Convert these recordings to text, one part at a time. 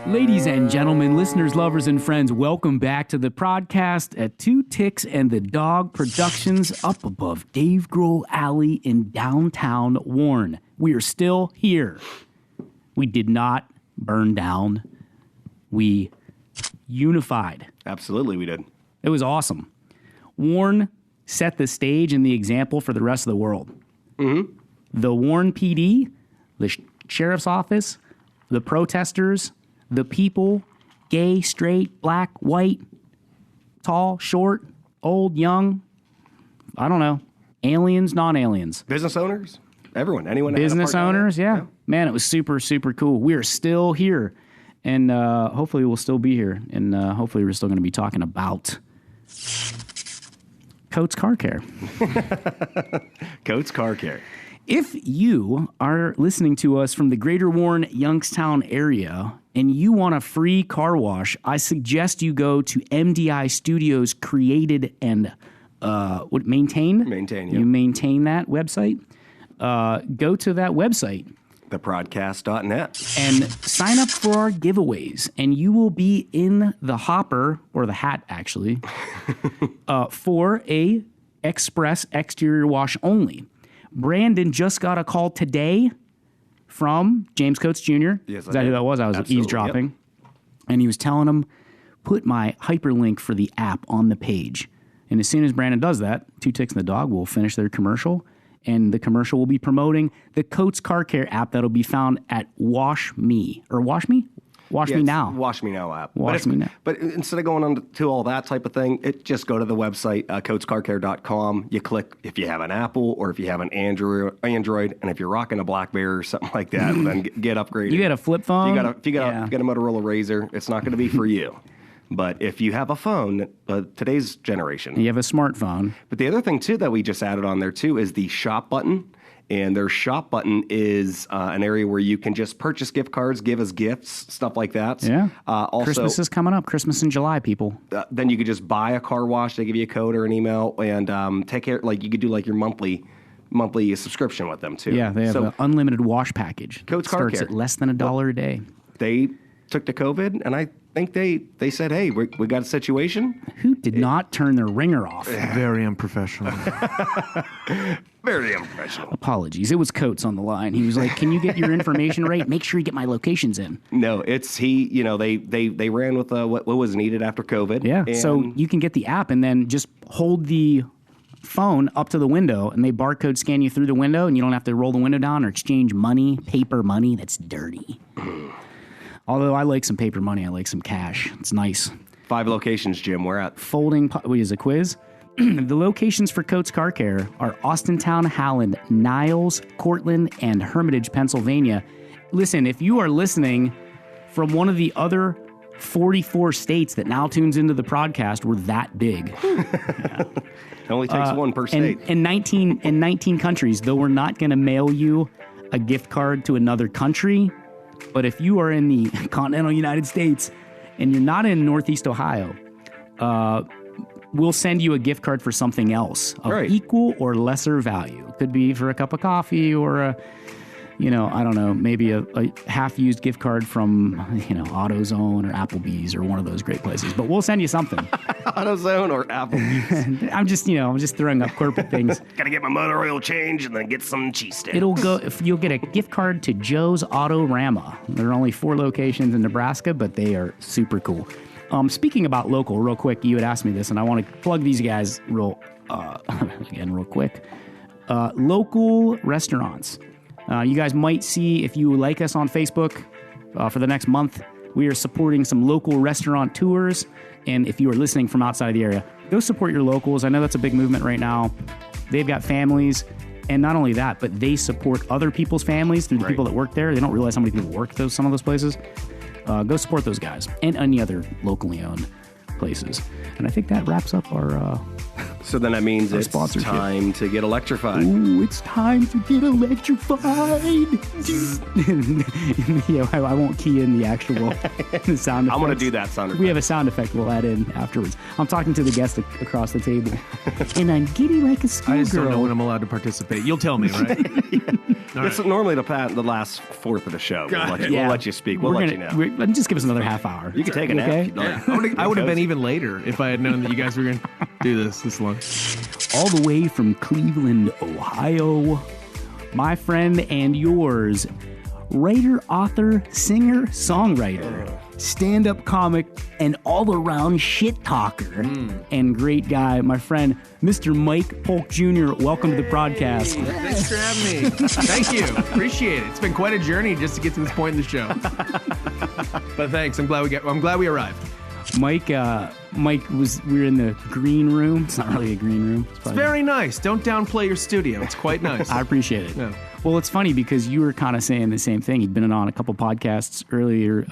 Ladies and gentlemen, listeners, lovers, and friends, welcome back to the ProdCast at Two Ticks and the Dog Productions up above Dave Grohl Alley in downtown Warren. We are still here. We did not burn down. We unified. Absolutely, we did. It was awesome. Warren set the stage and the example for the rest of the world. Mm-hmm. The Warren PD, the sheriff's office, the protesters, the people, gay, straight, black, white, tall, short, old, young, I don't know, aliens, non-aliens. Business owners, everyone, anyone. Business owners, yeah. Man, it was super, super cool. We are still here, and hopefully we'll still be here, and hopefully we're still going to be talking about Coates Car Care. Coates Car Care. If you are listening to us from the greater Warren, Youngstown area, and you want a free car wash, I suggest you go to MDI Studios created and maintained. Maintain, yeah. You maintain that website. Go to that website. TheProdcast.net. And sign up for our giveaways, and you will be in the hopper, or the hat, actually, for a express exterior wash only. Brandon just got a call today from James Coates Jr. Yes, Is that who that was? I was eavesdropping. Yep. And he was telling him, put my hyperlink for the app on the page. And as soon as Brandon does that, Two Ticks and the Dog will finish their commercial. And the commercial will be promoting the Coates Car Care app that'll be found at Wash Me. Or Wash Me? Wash Me Now. Wash Me Now app. Wash Me Now. But instead of going on to all that type of thing, just go to the website, coatescarcare.com. You click if you have an Apple or if you have an Android, and if you're rocking a BlackBerry or something like that, then get upgraded. You got a flip phone? If you got a Motorola Razr, it's not going to be for you. But if you have a phone, today's generation. You have a smartphone. But the other thing, too, that we just added on there, too, is the shop button. And their shop button is an area where you can just purchase gift cards, give us gifts, stuff like that. Yeah. Also, Christmas is coming up. Christmas in July, people. Then you could just buy a car wash. They give you a code or an email and take care. Like you could do like your monthly subscription with them too. Yeah, they have an unlimited wash package. Coates Car Care. Starts at less than $1 a day. They took to COVID, and I think they said, hey, we got a situation. Who did not turn their ringer off? Very unprofessional. Very unprofessional. Apologies. It was Coates on the line. He was like, can you get your information right? Make sure you get my locations in. No, they ran with what was needed after COVID. Yeah, so you can get the app and then just hold the phone up to the window, and they barcode scan you through the window, and you don't have to roll the window down or exchange money, paper money. That's dirty. Although I like some paper money, I like some cash. It's nice. 5 locations, Jim. We're at Wait, is a quiz? The locations for Coates Car Care are Austintown, Howland, Niles, Cortland, and Hermitage, Pennsylvania. Listen, if you are listening from one of the other 44 states that now tunes into the ProdCast, we're that big. Yeah. It only takes one per state. In 19 countries, though we're not going to mail you a gift card to another country, but if you are in the continental United States and you're not in Northeast Ohio, we'll send you a gift card for something else of equal or lesser value. Could be for a cup of coffee or I don't know, maybe a half-used gift card from, AutoZone or Applebee's or one of those great places. But we'll send you something. AutoZone or Applebee's. I'm just throwing up corporate things. Got to get my motor oil changed and then get some cheese sticks. You'll get a gift card to Joe's Autorama. There are only 4 locations in Nebraska, but they are super cool. Speaking about local, real quick, you had asked me this, and I want to plug these guys real quick. Local restaurants. You guys might see, if you like us on Facebook, for the next month, we are supporting some local restaurant tours. And if you are listening from outside of the area, go support your locals. I know that's a big movement right now. They've got families. And not only that, but they support other people's families through the people that work there. They don't realize how many people work some of those places. Go support those guys and any other locally owned places. And I think that wraps up our So then that means it's time to get electrified. Ooh, it's time to get electrified. I won't key in the actual sound effect. I'm going to do that sound effect. We have a sound effect we'll add in afterwards. I'm talking to the guest across the table. And I'm giddy like a schoolgirl. I just don't know when I'm allowed to participate. You'll tell me, right? It's normally the last fourth of the show. We'll let you speak. We'll let you know. Just give us another half hour. You can take a nap. Okay? If you'd like. I would have been even later if I had known that you guys were going to do this long. All the way from Cleveland, Ohio, my friend and yours, writer, author, singer, songwriter, stand-up comic, and all-around shit talker, and great guy, my friend, Mr. Mike Polk Jr. Welcome to the ProdCast. Hey, thanks for having me. Thank you. Appreciate it. It's been quite a journey just to get to this point in the show. But thanks. I'm glad we arrived. Mike we were in the green room. It's not really a green room. It's very nice. Don't downplay your studio. It's quite nice. I appreciate it. Yeah. Well, it's funny because you were kind of saying the same thing. You'd been on a couple podcasts earlier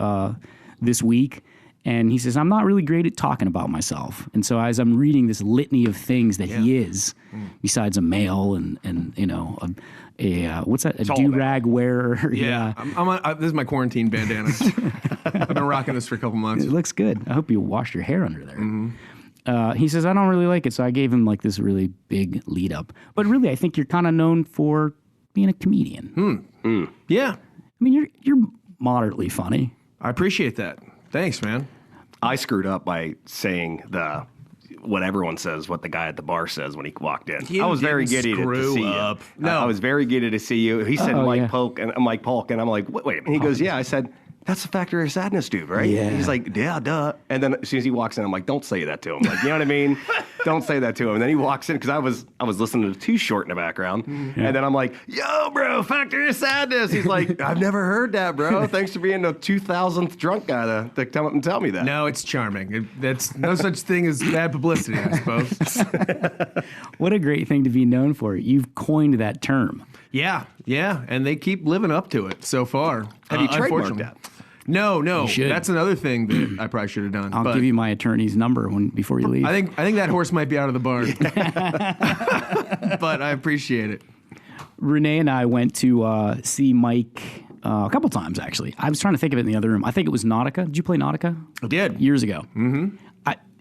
this week, and he says, I'm not really great at talking about myself. And so as I'm reading this litany of things that he is, besides a male and you know, what's that? A do-rag wearer. Yeah. This is my quarantine bandana. I've been rocking this for a couple months. It looks good. I hope you washed your hair under there. He says, I don't really like it, so I gave him like this really big lead up. But really, I think you're kind of known for being a comedian. Yeah. I mean, you're moderately funny. I appreciate that. Thanks, man. I screwed up by saying what everyone says, what the guy at the bar says when he walked in. You I was very didn't giddy to screw see up. you. No. I was very giddy to see you. He said Mike Polk, and I'm like, wait. And he goes, yeah. I said, that's the Factory of Sadness dude, right? Yeah. He's like, yeah, duh. And then as soon as he walks in, I'm like, don't say that to him. Like, you know what I mean? Don't say that to him. And then he walks in because I was listening to Too Short in the background. And then I'm like, yo, bro, Factory of Sadness. He's like, I've never heard that, bro. Thanks for being the 2000th drunk guy to come up and tell me that. No, it's charming. That's no such thing as bad publicity, I suppose. What a great thing to be known for. You've coined that term. Yeah, and they keep living up to it so far. Have you trademarked unfortunately. that? You No. should. That's another thing that I probably should have done. I'll give you my attorney's number before you leave. I think that horse might be out of the barn. But I appreciate it. Renee and I went to see Mike a couple times, actually. I was trying to think of it in the other room. I think it was Nautica. Did you play Nautica? I did. Years ago. Mm-hmm.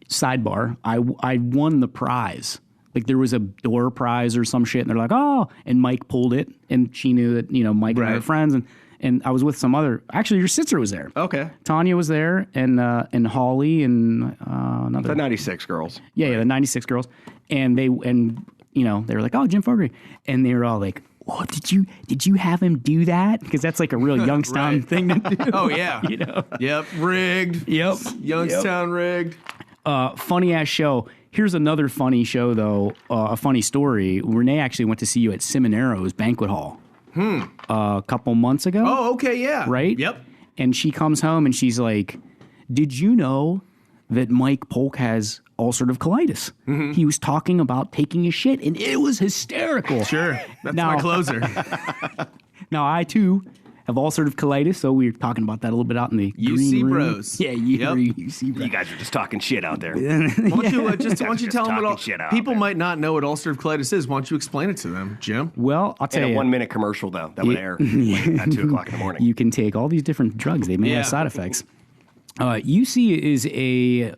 Sidebar, I won the prize. Like there was a door prize or some shit, and they're like, oh, and Mike pulled it, and she knew that, you know, Mike and I were friends, and I was with some other. Actually, your sister was there. Okay. Tanya was there, and Holly, and another. The 96 girls. Yeah, the 96 girls, and they were like, oh, Jim Fogarty, and they were all like, oh, did you have him do that? Because that's like a real Youngstown thing to do. Oh yeah. You know. Yep. Rigged. Yep. Youngstown rigged. Funny ass show. Here's another funny show though. A funny story. Renee actually went to see you at Seminaro's banquet hall. A couple months ago. Oh, okay, yeah. Right? Yep. And she comes home and she's like, did you know that Mike Polk has ulcerative colitis? He was talking about taking a shit, and it was hysterical. Sure. That's Now- my closer. Now, I, too, have ulcerative colitis, so we were talking about that a little bit out in the UC green room. bros. Yeah, UC bros. You guys are just talking shit out there. Why don't you just tell them talking what shit out people there. might not know what ulcerative colitis is. Why don't you explain it to them, Jim? Well, I'll tell In a you. 1 minute commercial, though, that would air at 2 o'clock in the morning. You can take all these different drugs. They may Yeah. have side effects. UC is a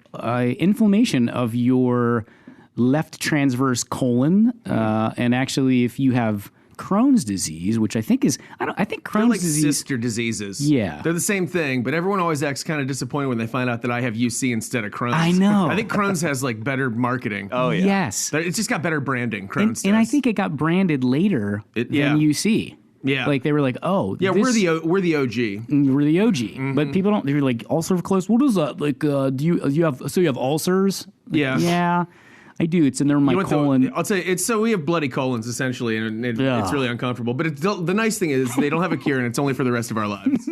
inflammation of your left transverse colon, and actually, if you have Crohn's disease, which I think is, I think Crohn's They're like disease. sister diseases. Yeah. They're the same thing, but everyone always acts kind of disappointed when they find out that I have UC instead of Crohn's. I know. I think Crohn's has like better marketing. Oh, yeah. Yes. It's just got better branding, Crohn's And I does. think it got branded later yeah. than UC. Yeah. Like they were like, oh, Yeah, this, we're the OG. we're the OG. But people don't. They're like ulcerative colitis. What is that? Like, do you have ulcers? Yeah. Yeah, I do. It's in there in my colon. I'll tell you, so we have bloody colons essentially, and it's really uncomfortable. But the nice thing is they don't have a cure, and it's only for the rest of our lives.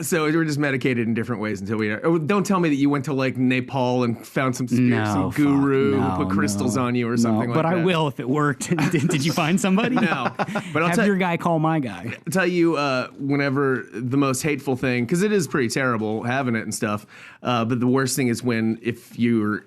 So we're just medicated in different ways until we are. Oh, don't tell me that you went to like Nepal and found some guru who put crystals on you or something like but that. I will if it worked. Did you find somebody? No, but I'll Have your guy call my guy. tell you whenever the most hateful thing, because it is pretty terrible having it and stuff, but the worst thing is when if you're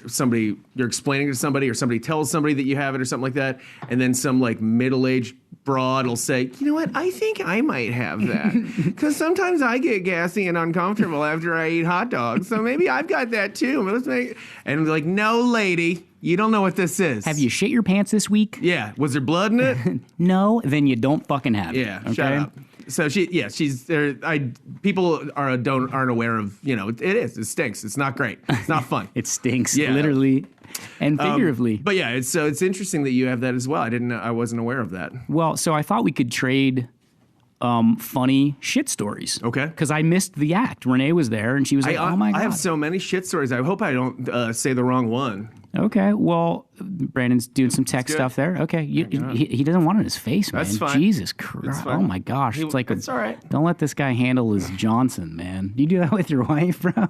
explaining to somebody or somebody tells somebody that you have it or something like that, and then some like middle-aged broad will say, you know what, I think I might have that because sometimes I get gassy and uncomfortable after I eat hot dogs, so maybe I've got that too. And like, no lady, You don't know what this is. Have you shit your pants this week? Yeah. Was there blood in it? No, then you don't fucking have it. Yeah. Okay? Shut up. So she's there. People aren't aware of, it stinks. It's not great. It's not fun. It stinks, Yeah. literally and figuratively. But yeah, it's interesting that you have that as well. I wasn't aware of that. Well, so I thought we could trade funny shit stories. Okay. Because I missed the act. Renee was there, and she was like, oh, my God. I have so many shit stories. I hope I don't say the wrong one. Okay, well, Brandon's doing some tech stuff there. Okay, he doesn't want it in his face, man. That's fine. Jesus Christ. Oh, my gosh. It's like, it's all right. Don't let this guy handle his Johnson, man. You do that with your wife, bro?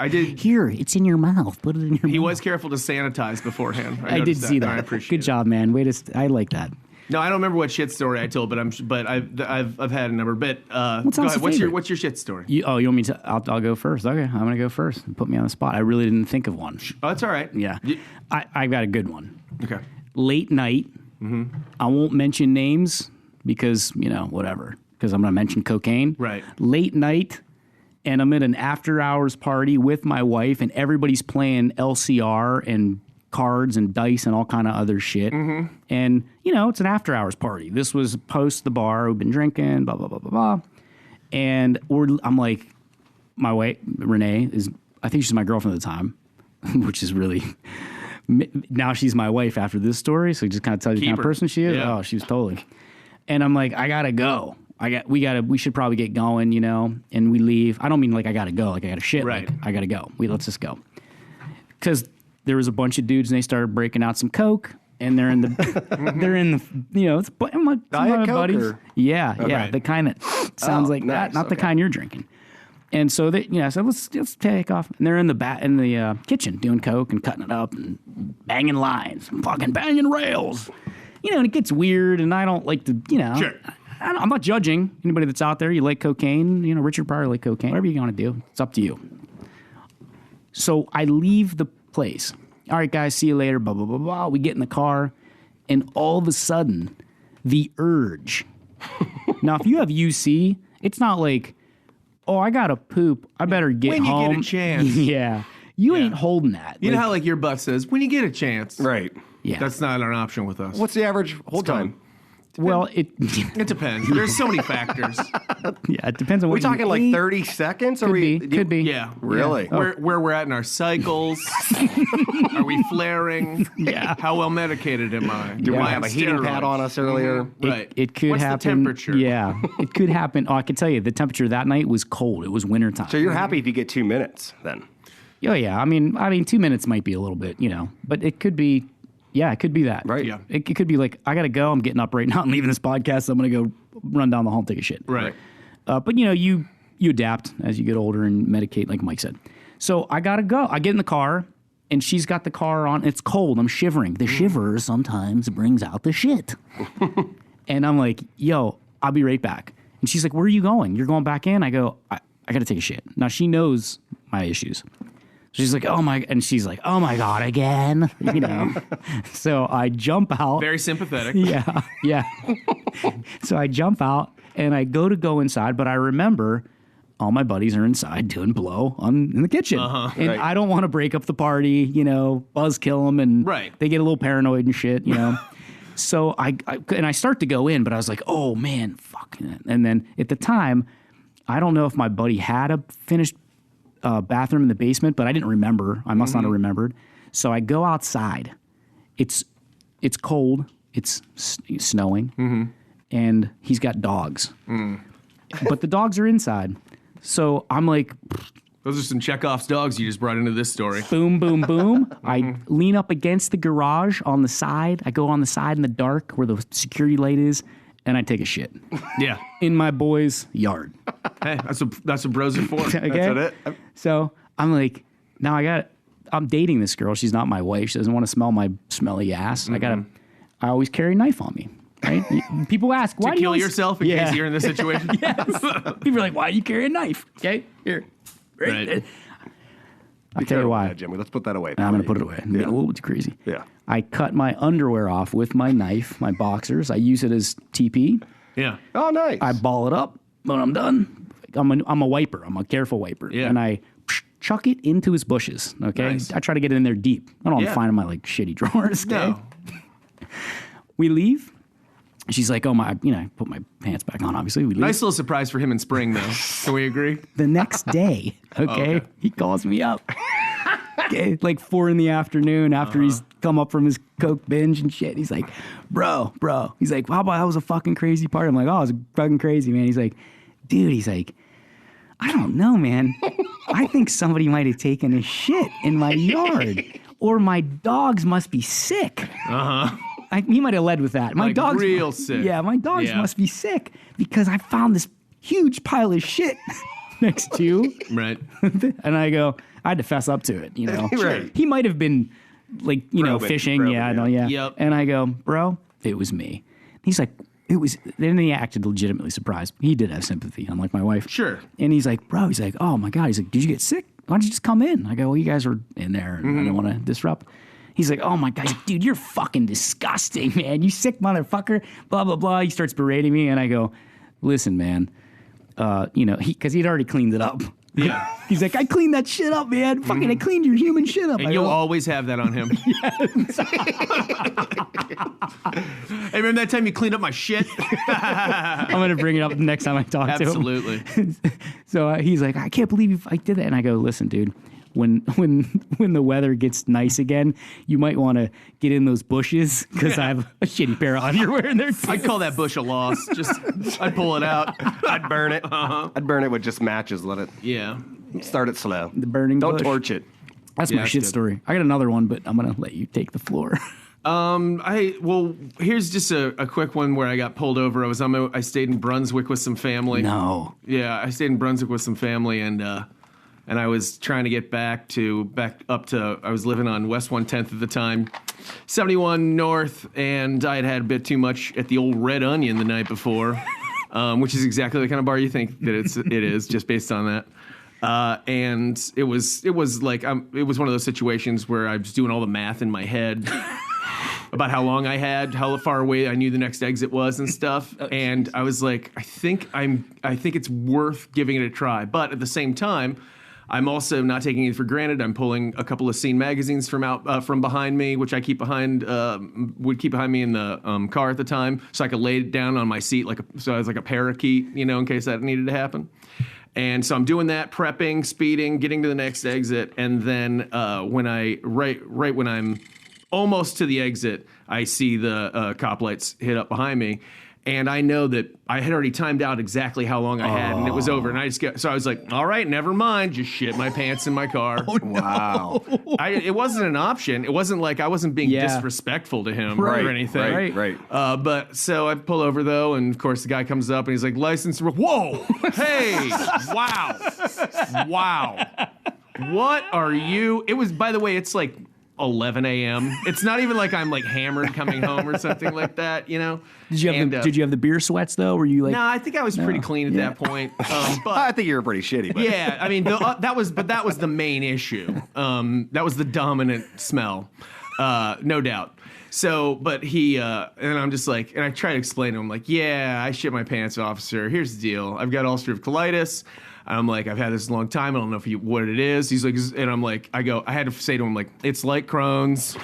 I did. Here, it's in your mouth. Put it in your mouth. He was careful to sanitize beforehand. I did see that. I appreciate Good job, man. I like that. No, I don't remember what shit story I told, but I've had a number. But go ahead. What's your shit story? You want me to? I'll go first. Okay, I'm gonna go first. Put me on the spot. I really didn't think of one. Oh, that's all right. Yeah, I got a good one. Okay. Late night. Mm-hmm. I won't mention names because whatever. Because I'm gonna mention cocaine. Right. Late night, and I'm at an after hours party with my wife, and everybody's playing LCR and cards and dice and all kind of other shit. Mm-hmm. And, it's an after hours party. This was post the bar. We've been drinking, blah, blah, blah, blah, blah. And I'm like, my wife, Renee, I think she's my girlfriend at the time, which is really, now she's my wife after this story. So it just kind of tells you the kind of person she is. Yeah. Oh, she was totally. And I'm like, I gotta go. We should probably get going, and we leave. I don't mean like I gotta go, like I gotta shit. Right. Like, I gotta go. Let's just go. Because there was a bunch of dudes and they started breaking out some Coke and they're in the, it's my buddies. Or? Yeah. Right. The kind that sounds like nice. that, not the kind you're drinking. And so so let's take off. And they're in the kitchen doing Coke and cutting it up and banging lines and fucking banging rails. And it gets weird and I don't like to, Sure. I'm not judging anybody that's out there. You like cocaine, Richard Pryor like cocaine, whatever you want to do. It's up to you. So I leave the place. All right, guys, see you later, blah, blah, blah, blah. We get in the car, and all of a sudden, the urge. Now, if you have UC, it's not like, oh, I got to poop. I better get home. When you get a chance. Yeah. You ain't holding that. You know how your butt says, when you get a chance. Right. Yeah. That's not an option with us. What's the average hold time? Well, It depends. There's so many factors. Yeah, it depends on what We talking you like eat. 30 seconds? Could be. Yeah. Really? Where we're at in our cycles. Are we flaring? Yeah. How well medicated am I? Do we Am I have on a heating pad steroids? on us earlier? Right. It could What's happen. the temperature? Yeah, it could happen. Oh, I can tell you, the temperature that night was cold. It was wintertime. So you're happy if you get 2 minutes then? Oh yeah, I mean, 2 minutes might be a little bit, but it could be. Yeah, it could be that. Right. Yeah. It could be like, I got to go. I'm getting up right now and leaving this podcast. So I'm going to go run down the hall and take a shit. Right. But, you adapt as you get older and medicate, like Mike said. So I got to go. I get in the car, and she's got the car on. It's cold. I'm shivering. The shiver sometimes brings out the shit. And I'm like, yo, I'll be right back. And she's like, where are you going? You're going back in? I go, I got to take a shit. Now, she knows my issues. She's like, oh my God, again, So I jump out. Very sympathetic. Yeah. So I jump out and I go inside, but I remember all my buddies are inside doing blow in the kitchen. And Right. I don't want to break up the party, buzz kill them, and they get a little paranoid and shit, So I start to go in, but I was like, oh man, fuck. And then at the time, I don't know if my buddy had a finished bathroom in the basement, but I didn't remember. I must not have remembered. So I go outside. It's cold. It's snowing, and he's got dogs. But the dogs are inside. So I'm like, Those are some Chekhov's dogs you just brought into this story. boom, boom, boom. I lean up against the garage on the side. I go on the side in the dark where the security light is, and I take a shit Yeah. in my boy's yard. Hey, that's what bros are for. Okay? That's it? So I'm like, now I'm dating this girl. She's not my wife. She doesn't want to smell my smelly ass. I always carry a knife on me. Right? People ask, why To do you kill always... yourself in case you're in this situation? Yes. People are like, why do you carry a knife? Okay, here. Right. I'll tell you why. Jimmy, let's put that away. I'm going to put it away. I'm getting a little bit too crazy. Yeah. I cut my underwear off with my knife, my boxers. I use it as TP. Yeah. Oh, nice. I ball it up when I'm done. I'm a wiper. I'm a careful wiper. Yeah. And I chuck it into his bushes. Okay. Nice. I try to get it in there deep. I don't want to Yeah. find my like shitty drawers. Okay? No. We leave. She's like, oh my, I put my pants back on, obviously. We leave. Nice little surprise for him in spring, though. Can we agree? The next day, okay, he calls me up. Okay, like 4 p.m. after he's come up from his Coke binge and shit. He's like, bro. He's like, how about that was a fucking crazy party? I'm like, oh, it was fucking crazy, man. He's like, dude, I don't know, man. I think somebody might have taken a shit in my yard. Or my dogs must be sick. He might have led with that. My Like dogs real sick. Yeah, my dogs Yeah. must be sick because I found this huge pile of shit next to you. Right. And I go, I had to fess up to it, Right. He might have been like, fishing. Probe it, Yeah, I yeah. know, yeah. Yep. And I go, bro, it was me. He's like, it was, then he acted legitimately surprised. He did have sympathy, unlike my wife. Sure. And he's like, oh my God. He's like, did you get sick? Why don't you just come in? I go, well, you guys were in there and I don't want to disrupt. He's like, oh my God, dude, you're fucking disgusting, man. You sick motherfucker, blah, blah, blah. He starts berating me and I go, listen, man, because he'd already cleaned it up. Yeah. He's like, I cleaned that shit up, man. Fucking, I cleaned your human shit up. And I you'll go, always have that on him. Hey, remember that time you cleaned up my shit? I'm going to bring it up the next time I talk to him. Absolutely. So he's like, I can't believe I did that. And I go, listen, dude, when the weather gets nice again, you might want to get in those bushes because I have a shitty pair of underwear in there. I'd call that bush a loss. I'd pull it out. I'd burn it. I'd burn it with just matches. Let it Yeah. start it slow. The burning Don't bush. torch it. That's Yeah, my that's shit good. story. I got another one, but I'm going to let you take the floor. Here's just a quick one where I got pulled over. I stayed in Brunswick with some family. No. Yeah, I stayed in Brunswick with some family, and I was trying to get back up to. I was living on West 110th at the time, 71 North, and I had a bit too much at the old Red Onion the night before, which is exactly the kind of bar you think that it is, just based on that. And it was like it was one of those situations where I was doing all the math in my head. About how long I had, how far away I knew the next exit was and stuff. And I was like, I think it's worth giving it a try. But at the same time, I'm also not taking it for granted. I'm pulling a couple of scene magazines from behind me, which I would keep behind me in the car at the time, so I could lay it down on my seat so I was like a parakeet, in case that needed to happen. And so I'm doing that, prepping, speeding, getting to the next exit, and then when I'm almost to the exit, I see the cop lights hit up behind me, and I know that I had already timed out exactly how long I had, and it was over. And I was like, all right, never mind, just shit my pants in my car. Oh, no. Wow. It wasn't an option. It wasn't like I wasn't being disrespectful to him or anything. Right. But so I pull over though, and of course the guy comes up and he's like, license. Whoa! Hey! Wow! What are you? It was, by the way, it's like 11 a.m. It's not even like I'm like hammered coming home or something like that, Did Did you have the beer sweats though? Were you like? No, I think I was pretty clean at that point. But I think you were pretty shitty. But. yeah, I mean that was the main issue. That was the dominant smell, no doubt. So, but he and I'm just like, and I try to explain to him like, yeah, I shit my pants, officer. Here's the deal: I've got ulcer of colitis. I'm like, I've had this a long time. I don't know what it is. He's like, and I'm like, I had to say to him, like, it's like Crohn's.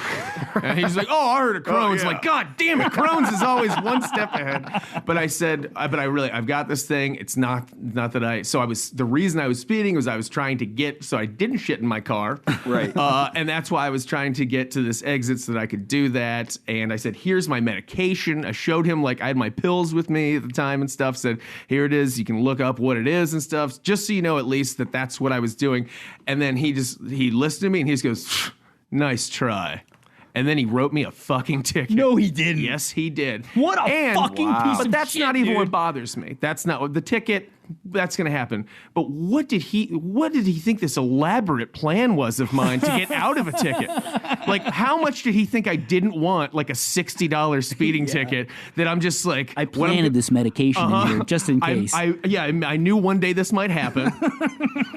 And he's like, oh, I heard of Crohn's. yeah. Like, God damn it, Crohn's is always one step ahead. But I said, I've got this thing. It's not that the reason I was speeding was I was trying to so I didn't shit in my car. Right. And that's why I was trying to get to this exit so that I could do that. And I said, here's my medication. I showed him, like, I had my pills with me at the time and stuff. Said, here it is. You can look up what it is and stuff. Just so you know at least that that's what I was doing. And then he listened to me and he just goes, nice try. And then he wrote me a fucking ticket. No, he didn't. Yes, he did. What a fucking piece of But that's shit, not even dude. what bothers me. That's not what the ticket. That's going to happen. But what did he think this elaborate plan was of mine to get out of a ticket? Like, how much did he think I didn't want, like a $60 speeding ticket that I'm just like, I planted this medication in here just in case. I knew one day this might happen.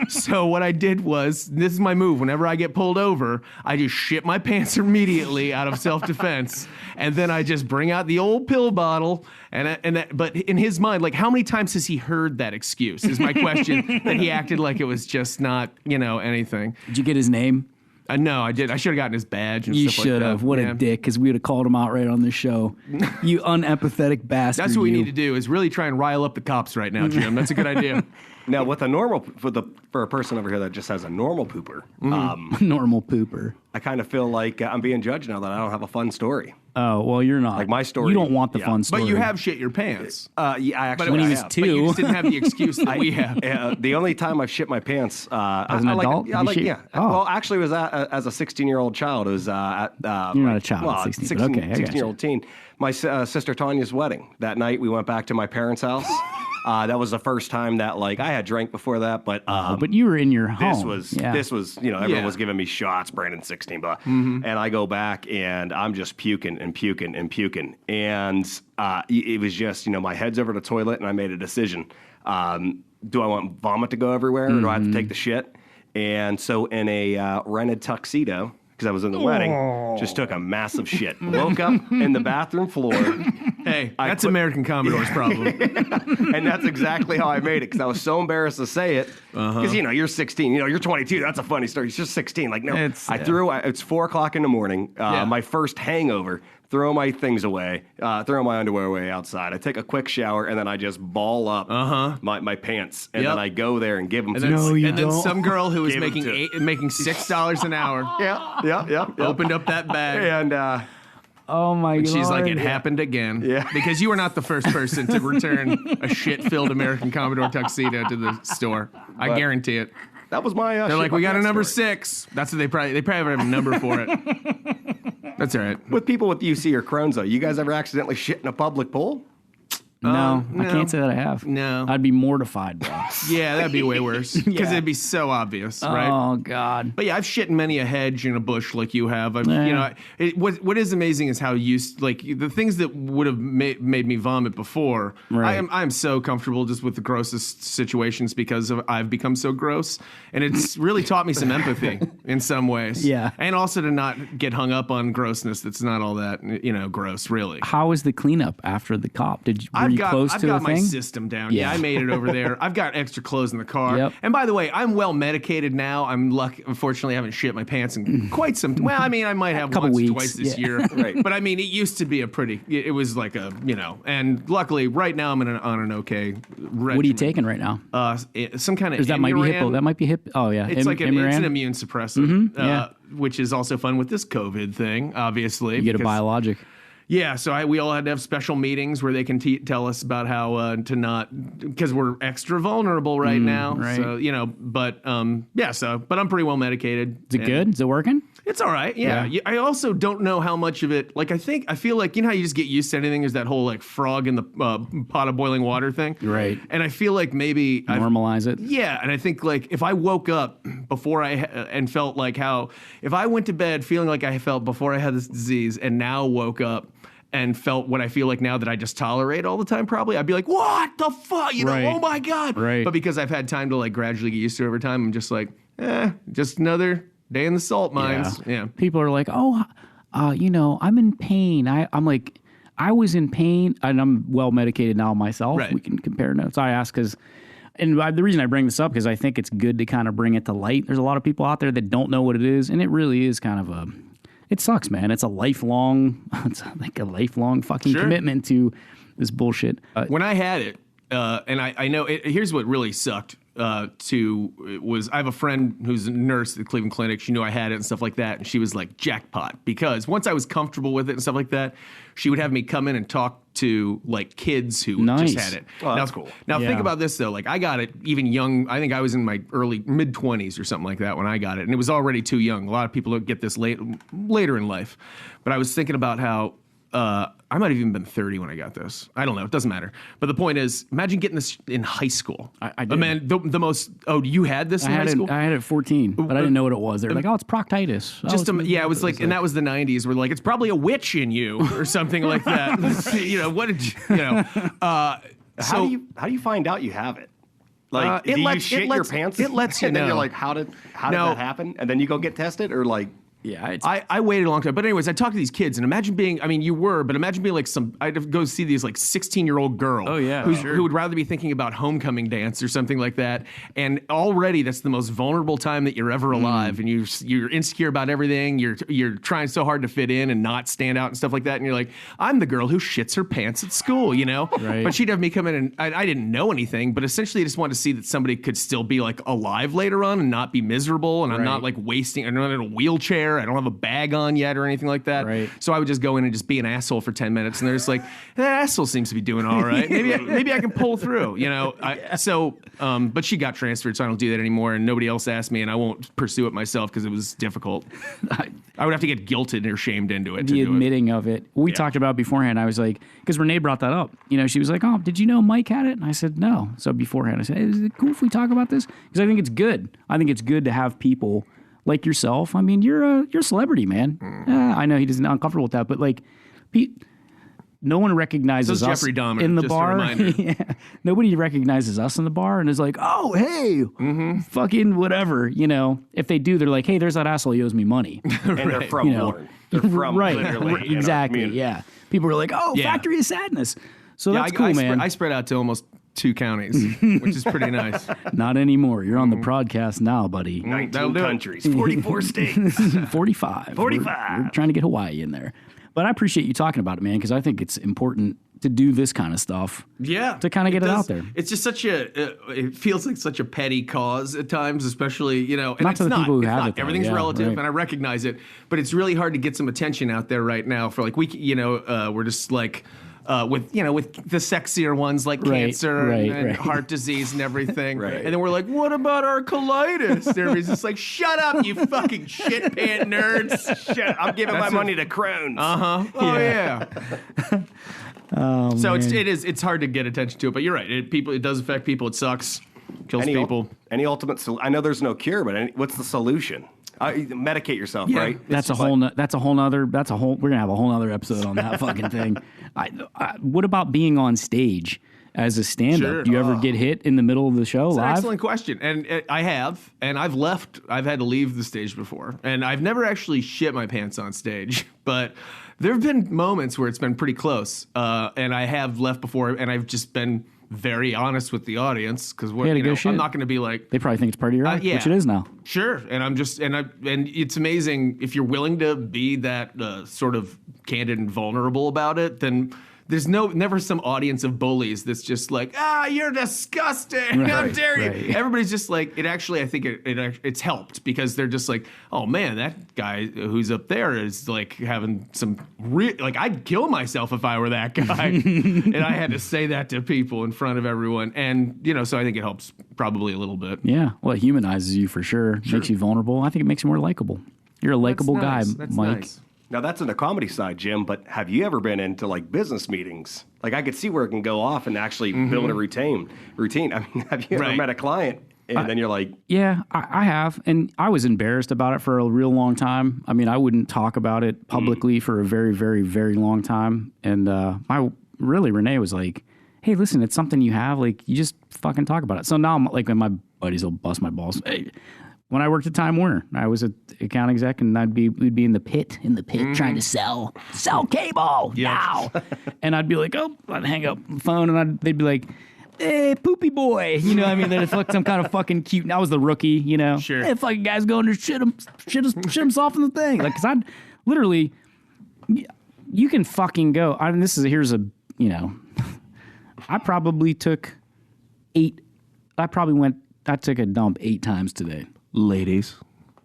So what I did was, this is my move. Whenever I get pulled over, I just shit my pants immediately out of self-defense. And then I just bring out the old pill bottle. But in his mind, like, how many times has he heard that excuse? Is my question. That he acted like it was just not, anything. Did you get his name? No, I did. I should have gotten his badge and You stuff like that. should have. What a dick, because we would have called him out right on this show. You unempathetic bastard. That's what we need to do, is really try and rile up the cops right now, Jim. That's a good idea. Now, with for a person over here that just has a normal pooper, Normal pooper. I kind of feel like I'm being judged now that I don't have a fun story. Oh, well, you're not. Like my story. You don't want the fun story. But you have shit your pants. Yeah, I actually when he was have. 2. But you just didn't have the excuse that we have. The only time I've shit my pants as an adult? Oh. Well, actually, it was as a 16-year-old child. It was You're not a child at 16, but okay, I gotcha. 16-year-old teen. My sister Tanya's wedding. That night, we went back to my parents' house. That was the first time that I had drank before that, but you were in your home. This was everyone was giving me shots. Brandon's 16, but and I go back and I'm just puking and puking and puking, and it was just my head's over the toilet, and I made a decision. Do I want vomit to go everywhere, or do I have to take the shit? And so in a rented tuxedo, because I was in the wedding, just took a massive shit. Woke up in the bathroom floor. Hey, that's American Commodore's problem. And that's exactly how I made it, because I was so embarrassed to say it. Because, you're 16, you're 22. That's a funny story. It's just 16. Like, no, it's 4 o'clock in the morning, my first hangover. Throw my things away, throw my underwear away outside. I take a quick shower, and then I just ball up my pants, and then I go there and give them to then some girl who was making $6 an hour yeah. opened up that bag. And oh my god! She's like, it happened again. Yeah. Because you were not the first person to return a shit-filled American Commodore tuxedo to the store. I guarantee it. that was my. They're like, we got a number 6. That's what they probably have a number for it. That's all right. With people with UC or Crohn's, though, you guys ever accidentally shit in a public pool? No, I can't say that I have. No. I'd be mortified, bro. Yeah, that'd be way worse. Because it'd be so obvious, right? Oh, God. But yeah, I've shit in many a hedge and a bush like you have. What is amazing is how the things that would have made me vomit before. Right. I'm so comfortable just with the grossest situations because I've become so gross, and it's really taught me some empathy in some ways. Yeah. And also to not get hung up on grossness that's not all that gross, really. How was the cleanup after the cop? Were you close to the I've got my thing? system down. Yeah. Yeah, I made it over there. I've got extra clothes in the car. Yep. And by the way, I'm well medicated now. I'm lucky. Unfortunately, I haven't shit my pants in quite some. Well, I mean, I might have Couple once, weeks. twice this year. Right. But I mean, it used to be it was like and luckily, right now I'm on an okay regimen. What are you taking right now? Some kind of. That might be hippo. That might be hip. Oh yeah, It's it's an immune suppressor. Which is also fun with this COVID thing, obviously. You get a biologic. Yeah, so we all had to have special meetings where they can tell us about how to not, because we're extra vulnerable right now. right. So, but I'm pretty well medicated. Is it good? Is it working? It's all right. Yeah. I also don't know how much of it, I feel like, how you just get used to anything? There's that whole frog in the pot of boiling water thing. Right. And I feel like maybe Normalize it. Yeah, and I think if I woke up before and felt like if I went to bed feeling like I felt before I had this disease and now woke up and felt what I feel like now that I just tolerate all the time, probably I'd be like, what the fuck? Right. Oh my God. Right. But because I've had time to gradually get used to it over time, I'm just like, just another day in the salt mines. Yeah. People are like, I'm in pain. I'm like, I was in pain, and I'm well medicated now myself. Right. We can compare notes. I ask because, and the reason I bring this up because I think it's good to kind of bring it to light. There's a lot of people out there that don't know what it is, and it really is kind of it sucks, man. It's it's like a lifelong fucking commitment to this bullshit. When I had it, and I know here's what really sucked. I have a friend who's a nurse at the Cleveland Clinic. She knew I had it and stuff like that, and she was like, jackpot, because once I was comfortable with it and stuff like that, she would have me come in and talk to kids who just had it. Oh, that's cool. Now think about this though. I got it even young. I think I was in my mid-20s or something like that when I got it, and it was already too young. A lot of people don't get this later in life. But I was thinking about how I might have even been 30 when I got this. I don't know. It doesn't matter. But the point is, imagine getting this in high school. I did. Man, the most. Oh, you had this in high school? I had it at 14, but I didn't know what it was. They're like, it's proctitis. It was like, and that was the 90s. Where it's probably a witch in you or something like that. What did How do you find out you have it? Do you shit your pants? It lets you and then know. you're like, how did that happen? And then you go get tested, or Yeah, I waited a long time. But anyways, I talked to these kids, and imagine being, I mean, you were, but imagine being like I'd go see these like 16-year-old girl who would rather be thinking about homecoming dance or something like that. And already that's the most vulnerable time that you're ever alive. And you're insecure about everything. You're trying so hard to fit in and not stand out and stuff like that. And you're like, I'm the girl who shits her pants at school, you know? Right. But she'd have me come in, and I didn't know anything, but essentially I just wanted to see that somebody could still be like alive later on and not be miserable. And I'm not like wasting, I'm not in a wheelchair. I don't have a bag on yet or anything like that. Right. So I would just go in and just be an asshole for 10 minutes. And they're just like, that asshole seems to be doing all right. Maybe I can pull through, you know? But she got transferred, so I don't do that anymore. And nobody else asked me, and I won't pursue it myself because it was difficult. I would have to get guilted or shamed into it. The admitting of it. We talked about beforehand. I was like, because Renee brought that up. You know, she was like, oh, did you know Mike had it? And I said, no. So beforehand, I said, hey, is it cool if we talk about this? Because I think it's good. I think it's good to have people like yourself. I mean, you're a celebrity, man. I know he doesn't uncomfortable with that, but like, no one recognizes us Jeffrey Dahmer, in the just bar. A reminder. Nobody recognizes us in the bar and is like, oh, hey, fucking whatever. You know, if they do, they're like, hey, there's that asshole. He owes me money. And they're from Warren. They're from literally. Exactly. You know, Yeah. People are like, oh, Factory of Sadness. So that's cool, man. I spread out to almost 2 counties, which is pretty nice. Not anymore. You're on the ProdCast now, buddy. 19 countries, 44 states. 45. 45. We're trying to get Hawaii in there. But I appreciate you talking about it, man, because I think it's important to do this kind of stuff. Yeah. To kind of get it out there. It's just such it feels like such a petty cause at times, especially, you know. And not it's to the not, people who it's have not. it, though. Everything's Yeah, relative, right. and I recognize it. But it's really hard to get some attention out there right now for like, we're just like, with the sexier ones like cancer and heart disease and everything. And then we're like, what about our colitis? Everybody's just like, shut up, you fucking shit pant nerds. Shit, I'm giving my money to Crohn's. Oh yeah. So it's hard to get attention to it, but you're right. It does affect people. It sucks. Kills people. Any ultimate? I know there's no cure, but what's the solution? Medicate yourself, right? That's a whole. We're gonna have a whole other episode on that fucking thing. What about being on stage as a stand-up? Sure. Do you ever get hit in the middle of the show It's live? an excellent question, and I have, and I've had to leave the stage before, and I've never actually shit my pants on stage, but there have been moments where it's been pretty close, and I have left before, and I've just been very honest with the audience because I'm not going to be like, they probably think it's part of your life, which it is now. Sure, and I'm just and it's amazing if you're willing to be that sort of candid and vulnerable about it. Then there's never some audience of bullies that's just like, you're disgusting. How dare you? Right. Everybody's just like, it actually, I think it's helped because they're just like, oh man, that guy who's up there is like having some like I'd kill myself if I were that guy. And I had to say that to people in front of everyone. And, so I think it helps probably a little bit. Yeah. Well, it humanizes you for sure. Makes you vulnerable. I think it makes you more likable. You're a likable guy, That's Mike. Nice. Now that's in the comedy side, Jim. But have you ever been into like business meetings? Like I could see where it can go off and actually build a routine. I mean, have you ever met a client and then you're like, yeah, I have, and I was embarrassed about it for a real long time. I mean, I wouldn't talk about it publicly for a very, very, very long time. And Renee was like, hey, listen, it's something you have. Like, you just fucking talk about it. So now I'm like, when my buddies will bust my balls. Hey, when I worked at Time Warner, I was an account exec, and we'd be in the pit trying to sell cable now. And I'd be like, I'd hang up the phone, and they'd be like, hey, poopy boy. You know what I mean? They'd like some kind of fucking cute, and I was the rookie, Sure. Hey, fucking guy's going to shit himself in the thing. Like, cause I'd literally, you can fucking go. I mean, I probably took I took a dump 8 times today. Ladies.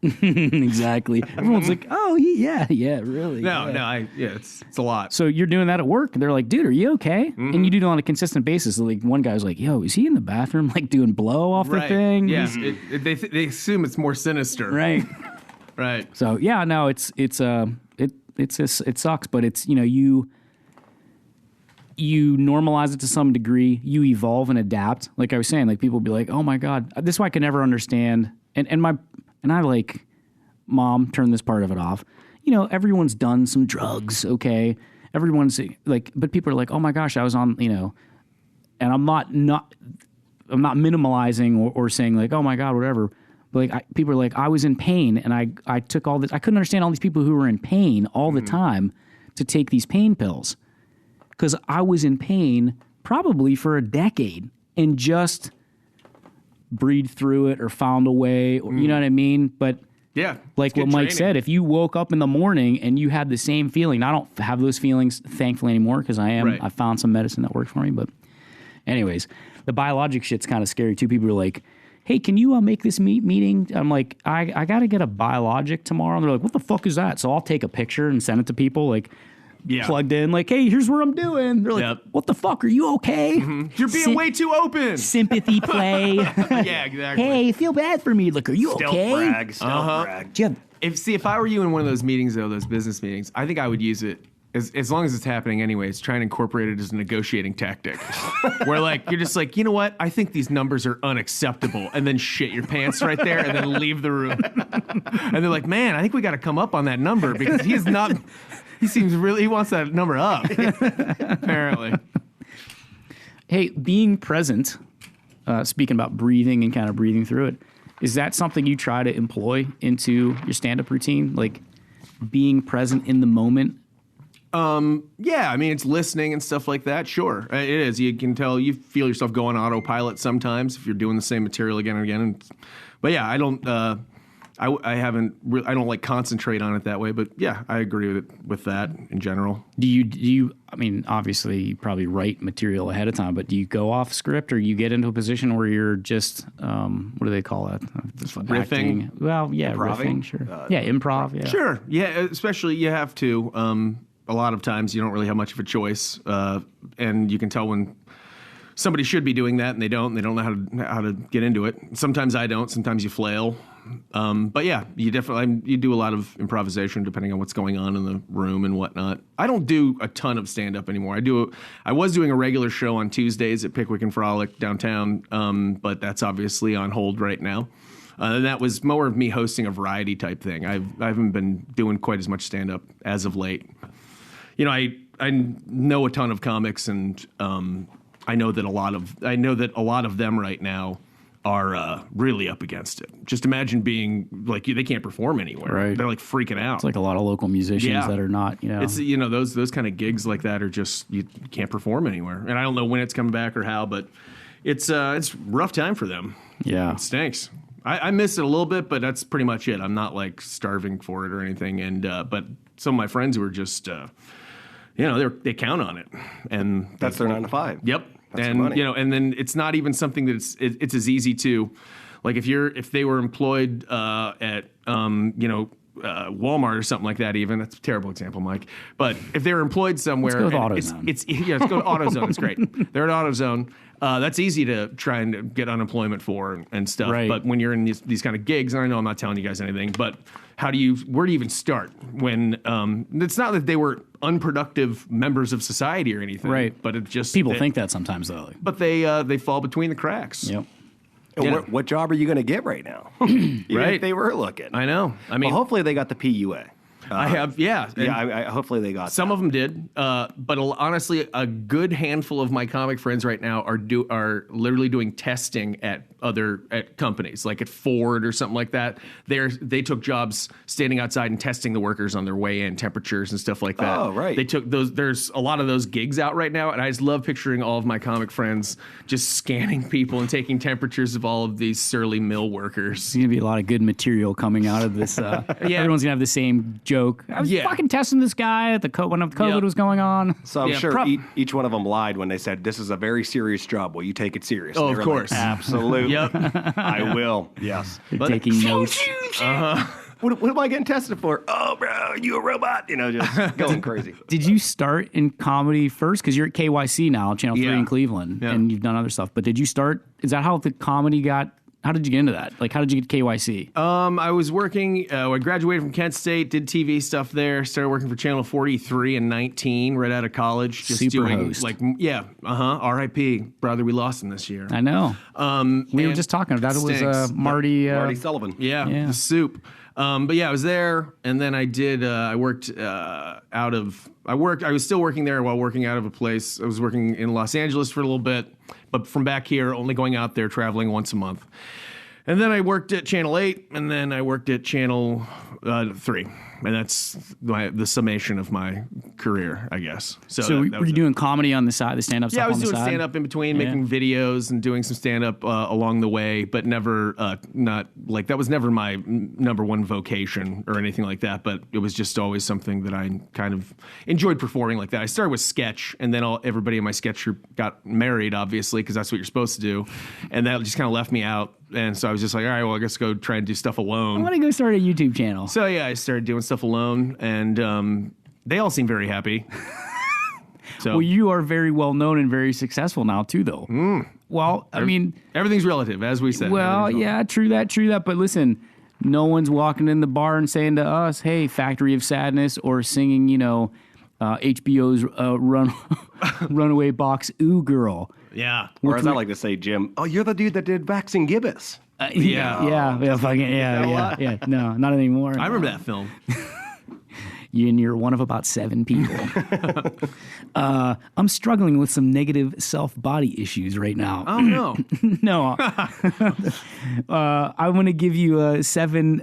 Exactly. Everyone's like, oh, yeah, really. It's a lot. So you're doing that at work, and they're like, dude, are you okay? And you do it on a consistent basis. So like one guy's like, yo, is he in the bathroom like doing blow off the thing? Yes, they assume it's more sinister. Right. Right. So yeah, no, it sucks, but it's, you normalize it to some degree, you evolve and adapt. Like I was saying, like people be like, oh my God, this is why I can never understand. And I like, Mom, turn this part of it off. Everyone's done some drugs, okay? Everyone's like, but people are like, oh my gosh, I was on, and I'm not minimalizing or saying like, oh my God, whatever. But like people are like, I was in pain, and I took all this. I couldn't understand all these people who were in pain all the time to take these pain pills, because I was in pain probably for a decade and just breathed through it or found a way, or you know what I mean? But Yeah. like what Mike said, if you woke up in the morning and you had the same feeling, I don't have those feelings thankfully anymore because I found some medicine that works for me. But anyways, the biologic shit's kind of scary too. People are like, hey, can you make this meeting? I'm like, I got to get a biologic tomorrow. And they're like, what the fuck is that? So I'll take a picture and send it to people like plugged in, like, hey, here's what I'm doing. They're like, what the fuck? Are you okay? You're being way too open. Sympathy play. Yeah, exactly. Hey, feel bad for me. Like, are you okay? Stealth brag. Jim. If I were you in one of those meetings, though, those business meetings, I think I would use it as long as it's happening anyways, try and incorporate it as a negotiating tactic. Where like you're just like, you know what? I think these numbers are unacceptable, and then shit your pants right there and then leave the room. And they're like, man, I think we got to come up on that number because he wants that number up. Apparently. Hey, being present, speaking about breathing and kind of breathing through it, is that something you try to employ into your stand-up routine? Like being present in the moment? Yeah, I mean, it's listening and stuff like that. Sure, it is. You can tell, you feel yourself go on autopilot sometimes if you're doing the same material again and again. But yeah, I don't like concentrate on it that way. But yeah, I agree with that in general. Do you? I mean, obviously, you probably write material ahead of time, but do you go off script, or you get into a position where you're just what do they call that? Riffing. Acting? Well, yeah, Improving? riffing. Sure. Yeah, improv. Yeah. Sure. Yeah, especially you have to. A lot of times you don't really have much of a choice, and you can tell when somebody should be doing that and they don't know how to get into it. Sometimes I don't. Sometimes you flail. But yeah, you do a lot of improvisation depending on what's going on in the room and whatnot. I don't do a ton of stand-up anymore. I was doing a regular show on Tuesdays at Pickwick and Frolic downtown, but that's obviously on hold right now. And that was more of me hosting a variety type thing. I haven't been doing quite as much stand-up as of late. You know, I know a ton of comics, and I know that a lot of them right now are really up against it. Just imagine being like they can't perform anywhere. Right. They're like freaking out. It's like a lot of local musicians that are not. It's those kind of gigs like that are just you can't perform anywhere. And I don't know when it's coming back or how, but it's rough time for them. Yeah, it stinks. I miss it a little bit, but that's pretty much it. I'm not like starving for it or anything. And but some of my friends who are just they count on it, and that's their 9 to 5. Yep. That's and money. And then it's not even something that it's as easy to, like if they were employed at Walmart or something like that. Even that's a terrible example, Mike. But if they were employed somewhere, let's go with AutoZone. Let's go to AutoZone. It's great. They're at AutoZone. That's easy to try and get unemployment for and stuff. Right. But when you're in these kind of gigs, and I know I'm not telling you guys anything, but where do you even start when it's not that they were unproductive members of society or anything, right? But it's just people think that sometimes though. But they fall between the cracks. Yep. What job are you going to get right now? Even right. if they were looking. I know. I mean, hopefully they got the PUA. I have, yeah. Hopefully they got some that. of them did, but honestly, a good handful of my comic friends right now are literally doing testing at companies, like at Ford or something like that. They took jobs standing outside and testing the workers on their way in, temperatures and stuff like that. Oh, right. They took those. There's a lot of those gigs out right now, and I just love picturing all of my comic friends just scanning people and taking temperatures of all of these surly mill workers. There's gonna be a lot of good material coming out of this. Everyone's gonna have the same joke. I was fucking testing this guy at when COVID was going on. So I'm sure each one of them lied when they said, this is a very serious job. Will you take it serious? Oh, of course. Like, absolutely. Yep. I will. Yes. They're taking notes. What am I getting tested for? Oh, bro, you a robot? Just going crazy. Did you start in comedy first? Because you're at KYC now, Channel 3 in Cleveland, and you've done other stuff. But did you start, is that how the comedy got, how did you get into that? Like, how did you get KYC? I was working, I graduated from Kent State, did TV stuff there, started working for Channel 43 in 19, right out of college. Just Super doing, host. R.I.P. Brother, we lost him this year. I know. We were just talking about it. Was Marty Sullivan. Yeah, the soup. But yeah, I was there, and then I did. I worked I was still working there while working out of a place. I was working in Los Angeles for a little bit, but from back here, only going out there, traveling once a month. And then I worked at Channel 8, and then I worked at Channel 3. And that's the summation of my career, I guess. So were you doing comedy on the side, the stand-up stuff on the side? Yeah, I was doing stand-up in between, making videos and doing some stand-up along the way, but never, that was never my number one vocation or anything like that, but it was just always something that I kind of enjoyed performing like that. I started with sketch, and then everybody in my sketch group got married, obviously, because that's what you're supposed to do, and that just kind of left me out. And so I was just like, all right, well, I guess go try and do stuff alone. I'm going to go start a YouTube channel. So, yeah, I started doing stuff alone, and they all seem very happy. So, well, you are very well known and very successful now, too, though. Well, I mean... everything's relative, as we said. Well, yeah, true that. But listen, no one's walking in the bar and saying to us, hey, Factory of Sadness, or singing, HBO's Runaway Box Ooh Girl. Yeah. Or as I like to say, Jim, oh, you're the dude that did Vaccine Gibbous. Yeah. No, not anymore. I remember that film. You're one of about 7 people. I'm struggling with some negative self-body issues right now. Oh, no. No. I'm going to give you 7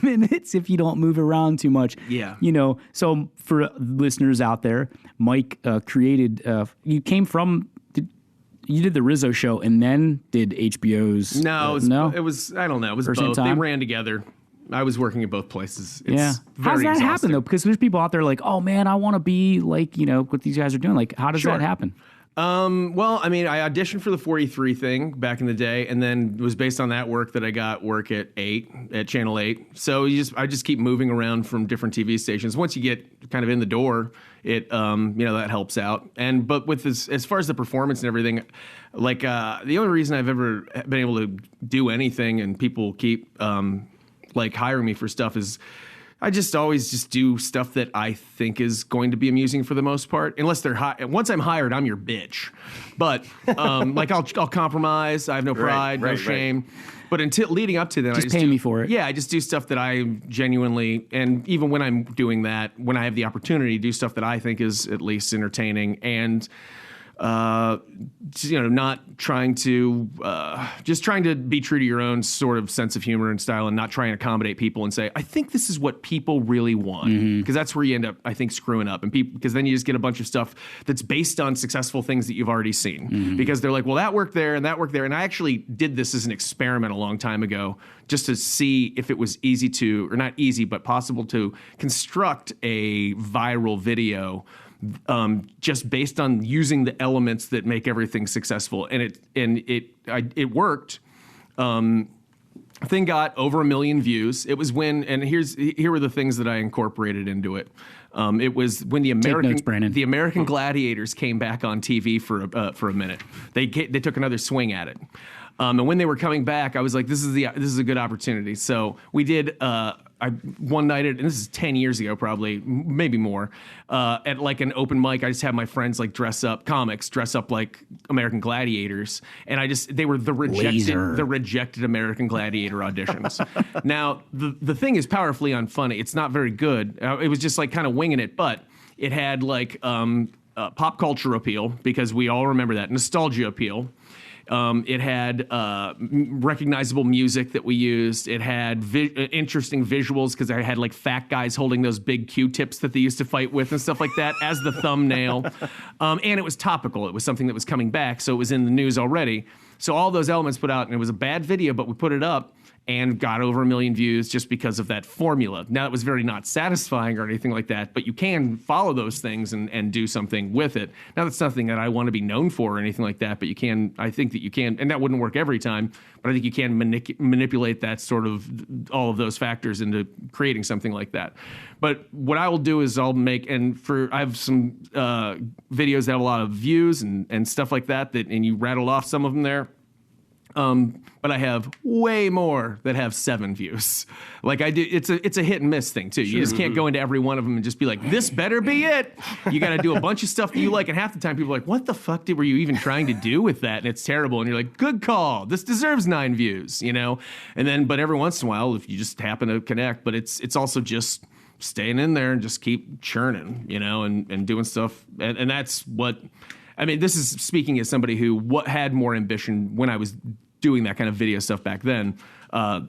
minutes if you don't move around too much. Yeah. So for listeners out there, Mike created, you came from... You did the Rizzo show and then did HBO's... No, it was I don't know. It was both. They ran together. I was working at both places. It's How does that happen, though? Because there's people out there like, oh, man, I want to be like, what these guys are doing. Like, how does that happen? Well, I mean, I auditioned for the 43 thing back in the day, and then it was based on that work that I got work at Channel 8. So I just keep moving around from different TV stations. Once you get kind of in the door, it that helps out. But with as far as the performance and everything, like the only reason I've ever been able to do anything and people keep hiring me for stuff is I just always just do stuff that I think is going to be amusing for the most part. Unless they're once I'm hired, I'm your bitch. But I'll compromise. I have no pride, no shame. Right. But until leading up to that, I just pay me for it. Yeah, I just do stuff that I genuinely, and even when I'm doing that, when I have the opportunity, do stuff that I think is at least entertaining and. Not trying to, just trying to be true to your own sort of sense of humor and style and not trying to accommodate people and say, I think this is what people really want. Because that's where you end up, I think, screwing up. And because then you just get a bunch of stuff that's based on successful things that you've already seen. Because they're like, well, that worked there and that worked there. And I actually did this as an experiment a long time ago just to see if it was easy to, or not easy, but possible to construct a viral video just based on using the elements that make everything successful, and it worked. Thing got over 1 million views. It was when, and here were the things that I incorporated into it. It was when the American Gladiators came back on TV for a minute. They took another swing at it. And when they were coming back, I was like, this is a good opportunity. So we did. One night, and this is 10 years ago, probably, maybe more, at like an open mic, I just had my friends dress up like American Gladiators, and they were the rejected American Gladiator auditions. Now, the thing is powerfully unfunny. It's not very good. It was just kind of winging it, but it had pop culture appeal, because we all remember that, nostalgia appeal. It had recognizable music that we used. It had interesting visuals, because I had fat guys holding those big Q-tips that they used to fight with and stuff like that as the thumbnail. And it was topical. It was something that was coming back, so it was in the news already. So all those elements put out, and it was a bad video, but we put it up and got over 1 million views just because of that formula. Now, it was very not satisfying or anything like that, but you can follow those things and do something with it. Now, that's nothing that I want to be known for or anything like that, but I think that you can, and that wouldn't work every time, but I think you can manipulate that sort of, all of those factors into creating something like that. But what I will do is I have some videos that have a lot of views and stuff like that, and you rattled off some of them there. But I have way more that have 7 views. I do, it's a hit and miss thing too. Sure. You just can't go into every one of them and just be like, this better be it. You got to do a bunch of stuff that you like, and half the time people are like, what the fuck were you even trying to do with that? And it's terrible. And you're like, good call. This deserves 9 views, And then, but every once in a while, if you just happen to connect, but it's also just staying in there and just keep churning, and doing stuff. And that's what. I mean, this is speaking as somebody who had more ambition when I was doing that kind of video stuff back then. I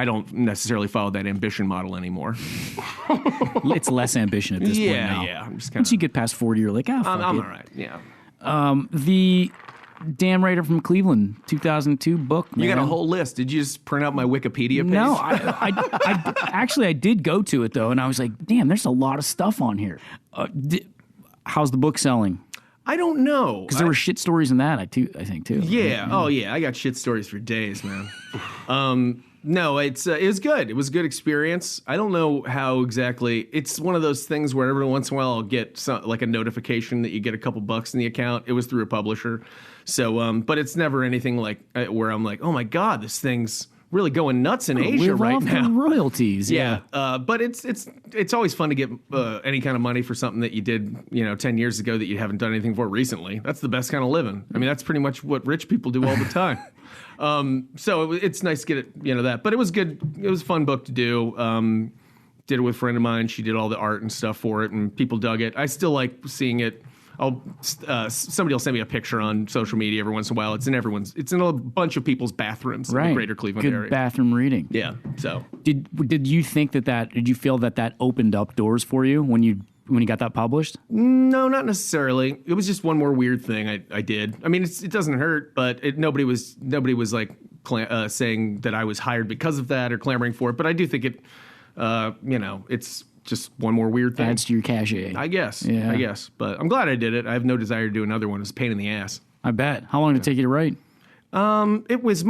don't necessarily follow that ambition model anymore. It's less ambition at this point now. Yeah. I'm just Once you get past 40, you're like, fuck I'm it. all right. Yeah. The Damn Writer from Cleveland, 2002 book. Man. You got a whole list. Did you just print out my Wikipedia page? No, I did go to it though, and I was like, damn, there's a lot of stuff on here. How's the book selling? I don't know. Because there were shit stories in that, I think too. Yeah. Oh, yeah. I got shit stories for days, man. No, it was good. It was a good experience. I don't know how exactly. It's one of those things where every once in a while I'll get like a notification that you get a couple bucks in the account. It was through a publisher. So, but it's never anything like where I'm like, oh my God, this thing's really going nuts in Asia right now. Royalties, yeah. But it's always fun to get any kind of money for something that you did 10 years ago that you haven't done anything for recently. That's the best kind of living. I mean, that's pretty much what rich people do all the time. So it's nice to get it, that. But it was good. It was a fun book to do. Did it with a friend of mine. She did all the art and stuff for it, and people dug it. I still like seeing it. Somebody will send me a picture on social media every once in a while. It's in a bunch of people's bathrooms in the greater Cleveland Good area. Bathroom reading. Yeah. So did you think did you feel that opened up doors for you when you got that published? No, not necessarily. It was just one more weird thing I did. I mean, it doesn't hurt, but nobody was like saying that I was hired because of that or clamoring for it. But I do think it, it's just one more weird thing. Adds to your cachet. I guess. Yeah. I guess. But I'm glad I did it. I have no desire to do another one. It's a pain in the ass. I bet. How long did it take you to write? It was.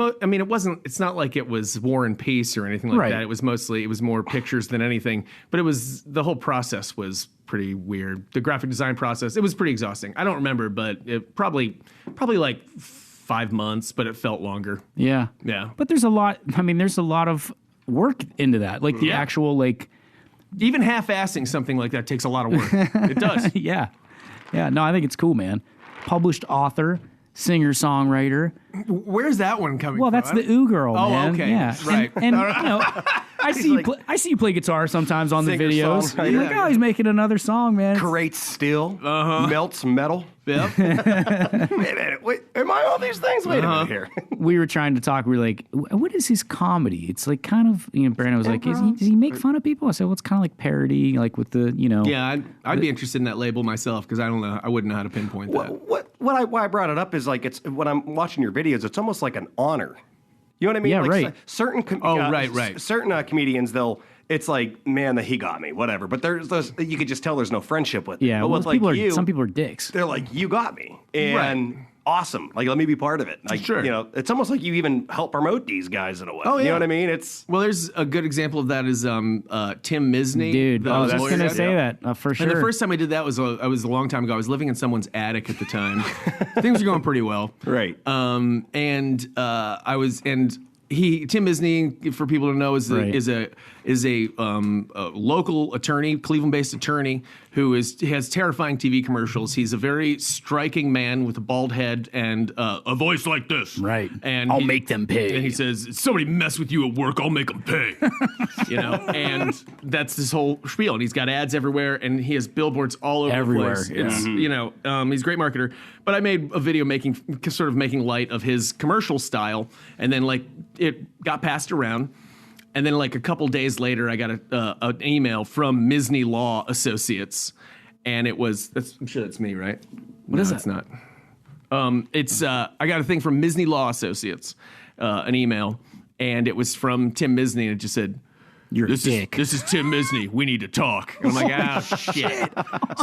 It's not like it was War and Peace or anything like that. It was more pictures than anything. But the whole process was pretty weird. The graphic design process. It was pretty exhausting. I don't remember, but it probably like 5 months, but it felt longer. Yeah. Yeah. But there's a lot. I mean, there's a lot of work into that. Like the actual Even half-assing something like that takes a lot of work. It does. Yeah. No, I think it's cool, man. Published author, singer-songwriter. Where's that one coming from? Well, that's the Ooh Girl, man. Oh, okay. Yeah. Right. And I see you play guitar sometimes on the videos. Singer-songwriter. You're like, oh, he's making another song, man. Creates steel, melts metal. Yep. Wait a minute. Wait, am I all these things? Wait a minute here. We were trying to talk. We were like, what is his comedy? It's like kind of, Brandon was like, does he make fun of people? I said, well, it's kind of like parody, like with the, Yeah, I'd be interested in that label myself because I don't know. I wouldn't know how to pinpoint that. Why I brought it up is like when I'm watching your videos, it's almost like an honor. You know what I mean? Yeah, like right. Certain certain comedians, it's like, man, he got me, whatever. But there's those, you could just tell there's no friendship with it. Yeah, but well, with some people are dicks. They're like, you got me, and awesome. Like, let me be part of it. Like, sure. It's almost like you even help promote these guys in a way. Oh, yeah. You know what I mean? Well, there's a good example of that is Tim Misney. Dude, I was just going to say that for sure. And the first time I did that was a long time ago. I was living in someone's attic at the time. Things were going pretty well. Right. Tim Misney, for people to know, is a local attorney, Cleveland-based attorney, who has terrifying TV commercials. He's a very striking man with a bald head and a voice like this. Right. And I'll make them pay. And he says, if somebody mess with you at work, I'll make them pay. And that's this whole spiel. And he's got ads everywhere, and he has billboards all over Everywhere, the place. yeah. It's, he's a great marketer. But I made a video making light of his commercial style, and then it got passed around. And then a couple days later, I got an email from Misney Law Associates, and I'm sure that's me, right? What is it's not. I got a thing from Misney Law Associates, an email, and it was from Tim Misney, and it just said, You're a dick. This is Tim Misney. We need to talk. And I'm like, shit.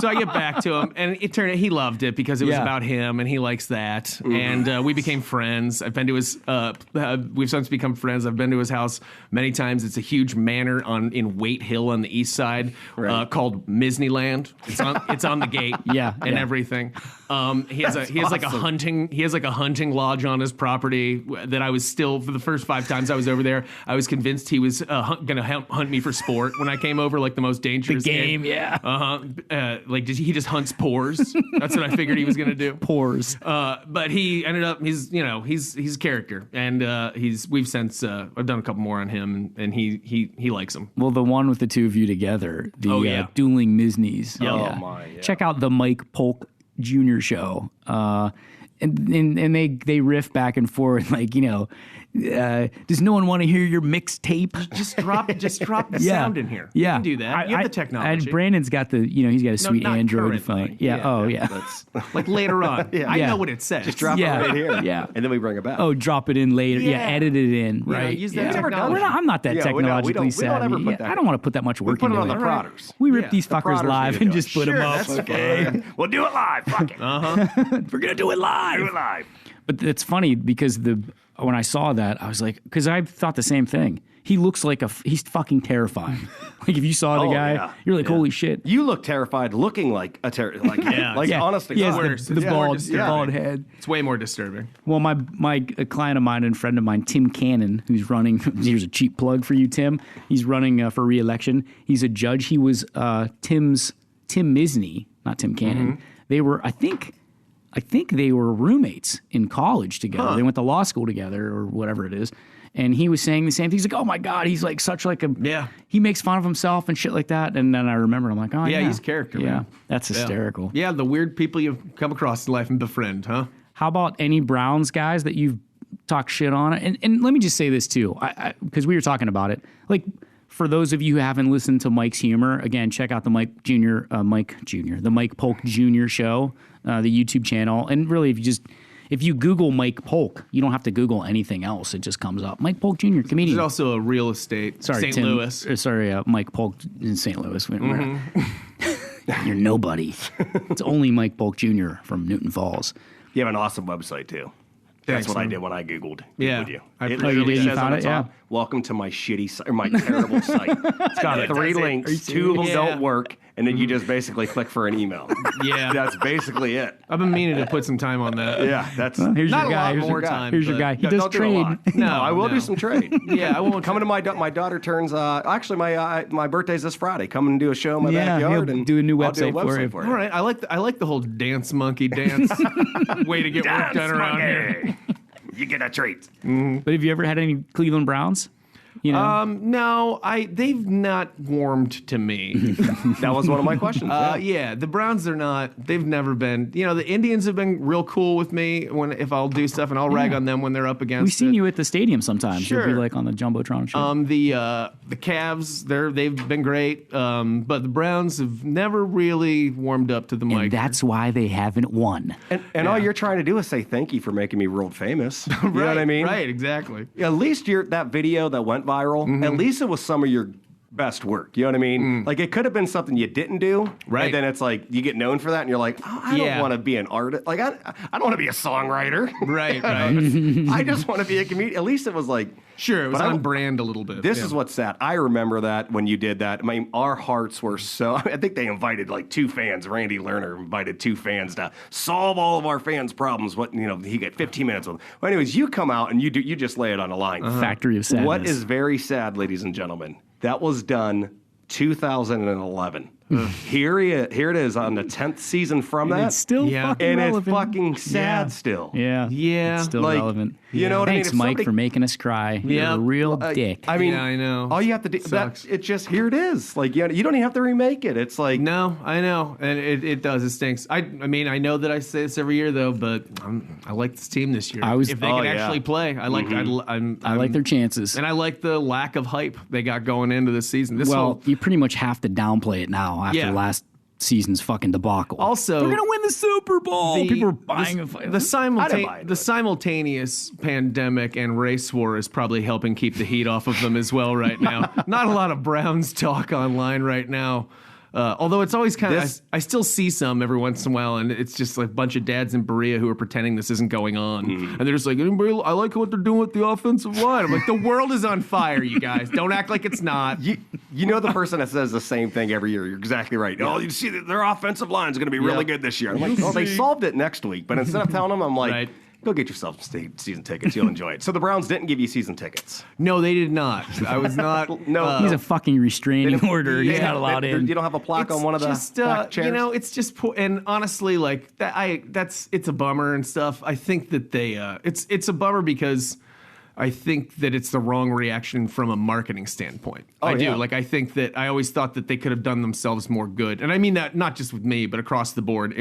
So I get back to him, and it turned out he loved it because it was about him, and he likes that. Mm-hmm. And we became friends. I've been to his. We've since become friends. I've been to his house many times. It's a huge manor in Waite Hill on the east side, called Misneyland. It's on the gate. And everything. He has like a hunting lodge on his property that I was still, for the first 5 times I was over there, I was convinced he was going to hunt me for sport when I came over, like the most dangerous game. He just hunts pores. That's what I figured he was going to do. Pores. But he ended up, he's a character, and we've since I've done a couple more on him, and he likes them. Well, the one with the two of you together, the Dueling Misneys. Oh my! Yeah. Check out the Mike Polk Jr. show. and they riff back and forth like, does no one want to hear your mixtape? Just drop the sound in here. Yeah, you can do that. You have the technology. Brandon's got the he's got a sweet not Android currently. phone. Yeah. Oh yeah. Like later on. I know what it says. Just drop it right here. Yeah. And then we bring it back. Oh, drop it in later. Yeah, edit it in. Right. Use that technology. I'm not that technologically savvy. We don't ever put that. I don't want to put that much work into it. into We put it on the Prodders. We rip these fuckers live and just put them up. Okay. We'll do it live. Fuck it. We're gonna do it live. Do it live. But it's funny because when I saw that, I was like, because I thought the same thing. He looks like he's fucking terrifying. Like if you saw the guy, you're like, holy shit. You look terrified, looking like a honest to God. The bald head. It's way more disturbing. Well, a client of mine and friend of mine, Tim Cannon, who's running. Here's a cheap plug for you, Tim. He's running for re-election. He's a judge. He was Tim Misney, not Tim Cannon. Mm-hmm. They were, I think they were roommates in college together. They went to law school together or whatever it is. And he was saying the same thing. He's like, oh my God, he's like such like a, he makes fun of himself and shit like that. And then I remember, I'm like, oh yeah. He's character, man. That's hysterical. Yeah, the weird people you've come across in life and befriend, huh? How about any Browns guys that you've talked shit on? And let me just say this too, because we were talking about it. Like, for those of you who haven't listened to Mike's humor, again, check out the Mike Polk Jr. show, the YouTube channel. And really, if you Google Mike Polk, you don't have to Google anything else. It just comes up. Mike Polk Jr., comedian. There's also a real estate, St. Louis. Mike Polk in St. Louis. You're nobody. It's only Mike Polk Jr. from Newton Falls. You have an awesome website, too. That's what I did when I Googled you. You did? You found it? Yeah. Welcome to my shitty or my terrible site. It's got 3 links. 2 of them don't work, and then you just basically click for an email. Yeah. That's basically it. I've been meaning to put some time on that. Yeah, that's here's not your guy. a lot more time. Here's your guy. He does trade. No, I will do some trade. Yeah, I won't. Coming to my daughter turns. Actually, my birthday's this Friday. Come and do a show in my backyard and do a new website for you. All right, I like the whole dance monkey dance way to get work done around here. You get a treat. Mm-hmm. But have you ever had any Cleveland Browns? No, they've not warmed to me. That was one of my questions. Yeah, the Browns are not. They've never been. The Indians have been real cool with me if I'll do stuff, and I'll rag on them when they're up against. We've seen you at the stadium sometimes. Sure. You'll be like on the jumbotron show. The Cavs, they've been great, but the Browns have never really warmed up to the mic. And that's why they haven't won. And all you're trying to do is say thank you for making me world famous. You know what I mean? Right, exactly. At least that video that went viral, at least it was some of your best work. You know what I mean? Like, it could have been something you didn't do. Right. And then it's like, you get known for that, and you're like, oh, I don't want to be an artist. Like, I don't want to be a songwriter. Right. I just want to be a comedian. At least it was like... Sure, it was on brand a little bit. This is what's sad. I remember that when you did that. I mean, our hearts were so... I think they invited like 2 fans. Randy Lerner invited 2 fans to solve all of our fans' problems. He got 15 minutes with them. Well, anyways, you come out and you just lay it on the line. Factory of sadness. What is very sad, ladies and gentlemen, that was done 2011. Here it is on the 10th season from that. It's still fucking relevant. And it's fucking sad still. Yeah. It's still relevant. You know what Thanks, I mean? Mike, for making us cry. You're a real dick. I mean, I know. All you have to do, it's just, here it is. Like, you don't even have to remake it. It's like... No, I know. And it does. It stinks. I mean, I know that I say this every year, though, but I like this team this year. If they can actually play, I like I like their chances. And I like the lack of hype they got going into this season. You pretty much have to downplay it now after last season's fucking debacle. Also, they're gonna win the Super Bowl. People are buying the simultaneous pandemic and race war is probably helping keep the heat off of them as well right now. Not a lot of Browns talk online right now. Although it's always kind of, I still see some every once in a while, and it's just like a bunch of dads in Berea who are pretending this isn't going on. And they're just like, I like what they're doing with the offensive line. I'm like, the world is on fire, you guys. Don't act like it's not. You know the person that says the same thing every year. You're exactly right. Oh, you see, their offensive line is going to be really good this year. I'm like, they solved it next week. But instead of telling them, I'm like... Go get yourself season tickets. You'll enjoy it. So the Browns didn't give you season tickets. No, they did not. I was not. No, he's a fucking restraining order. He's not allowed in. You don't have a plaque on one of the back chairs. It's just and honestly, like that. It's a bummer and stuff. I think that they. It's a bummer because I think that it's the wrong reaction from a marketing standpoint. I do. Like, I think that I always thought that they could have done themselves more good. And I mean that not just with me, but across the board.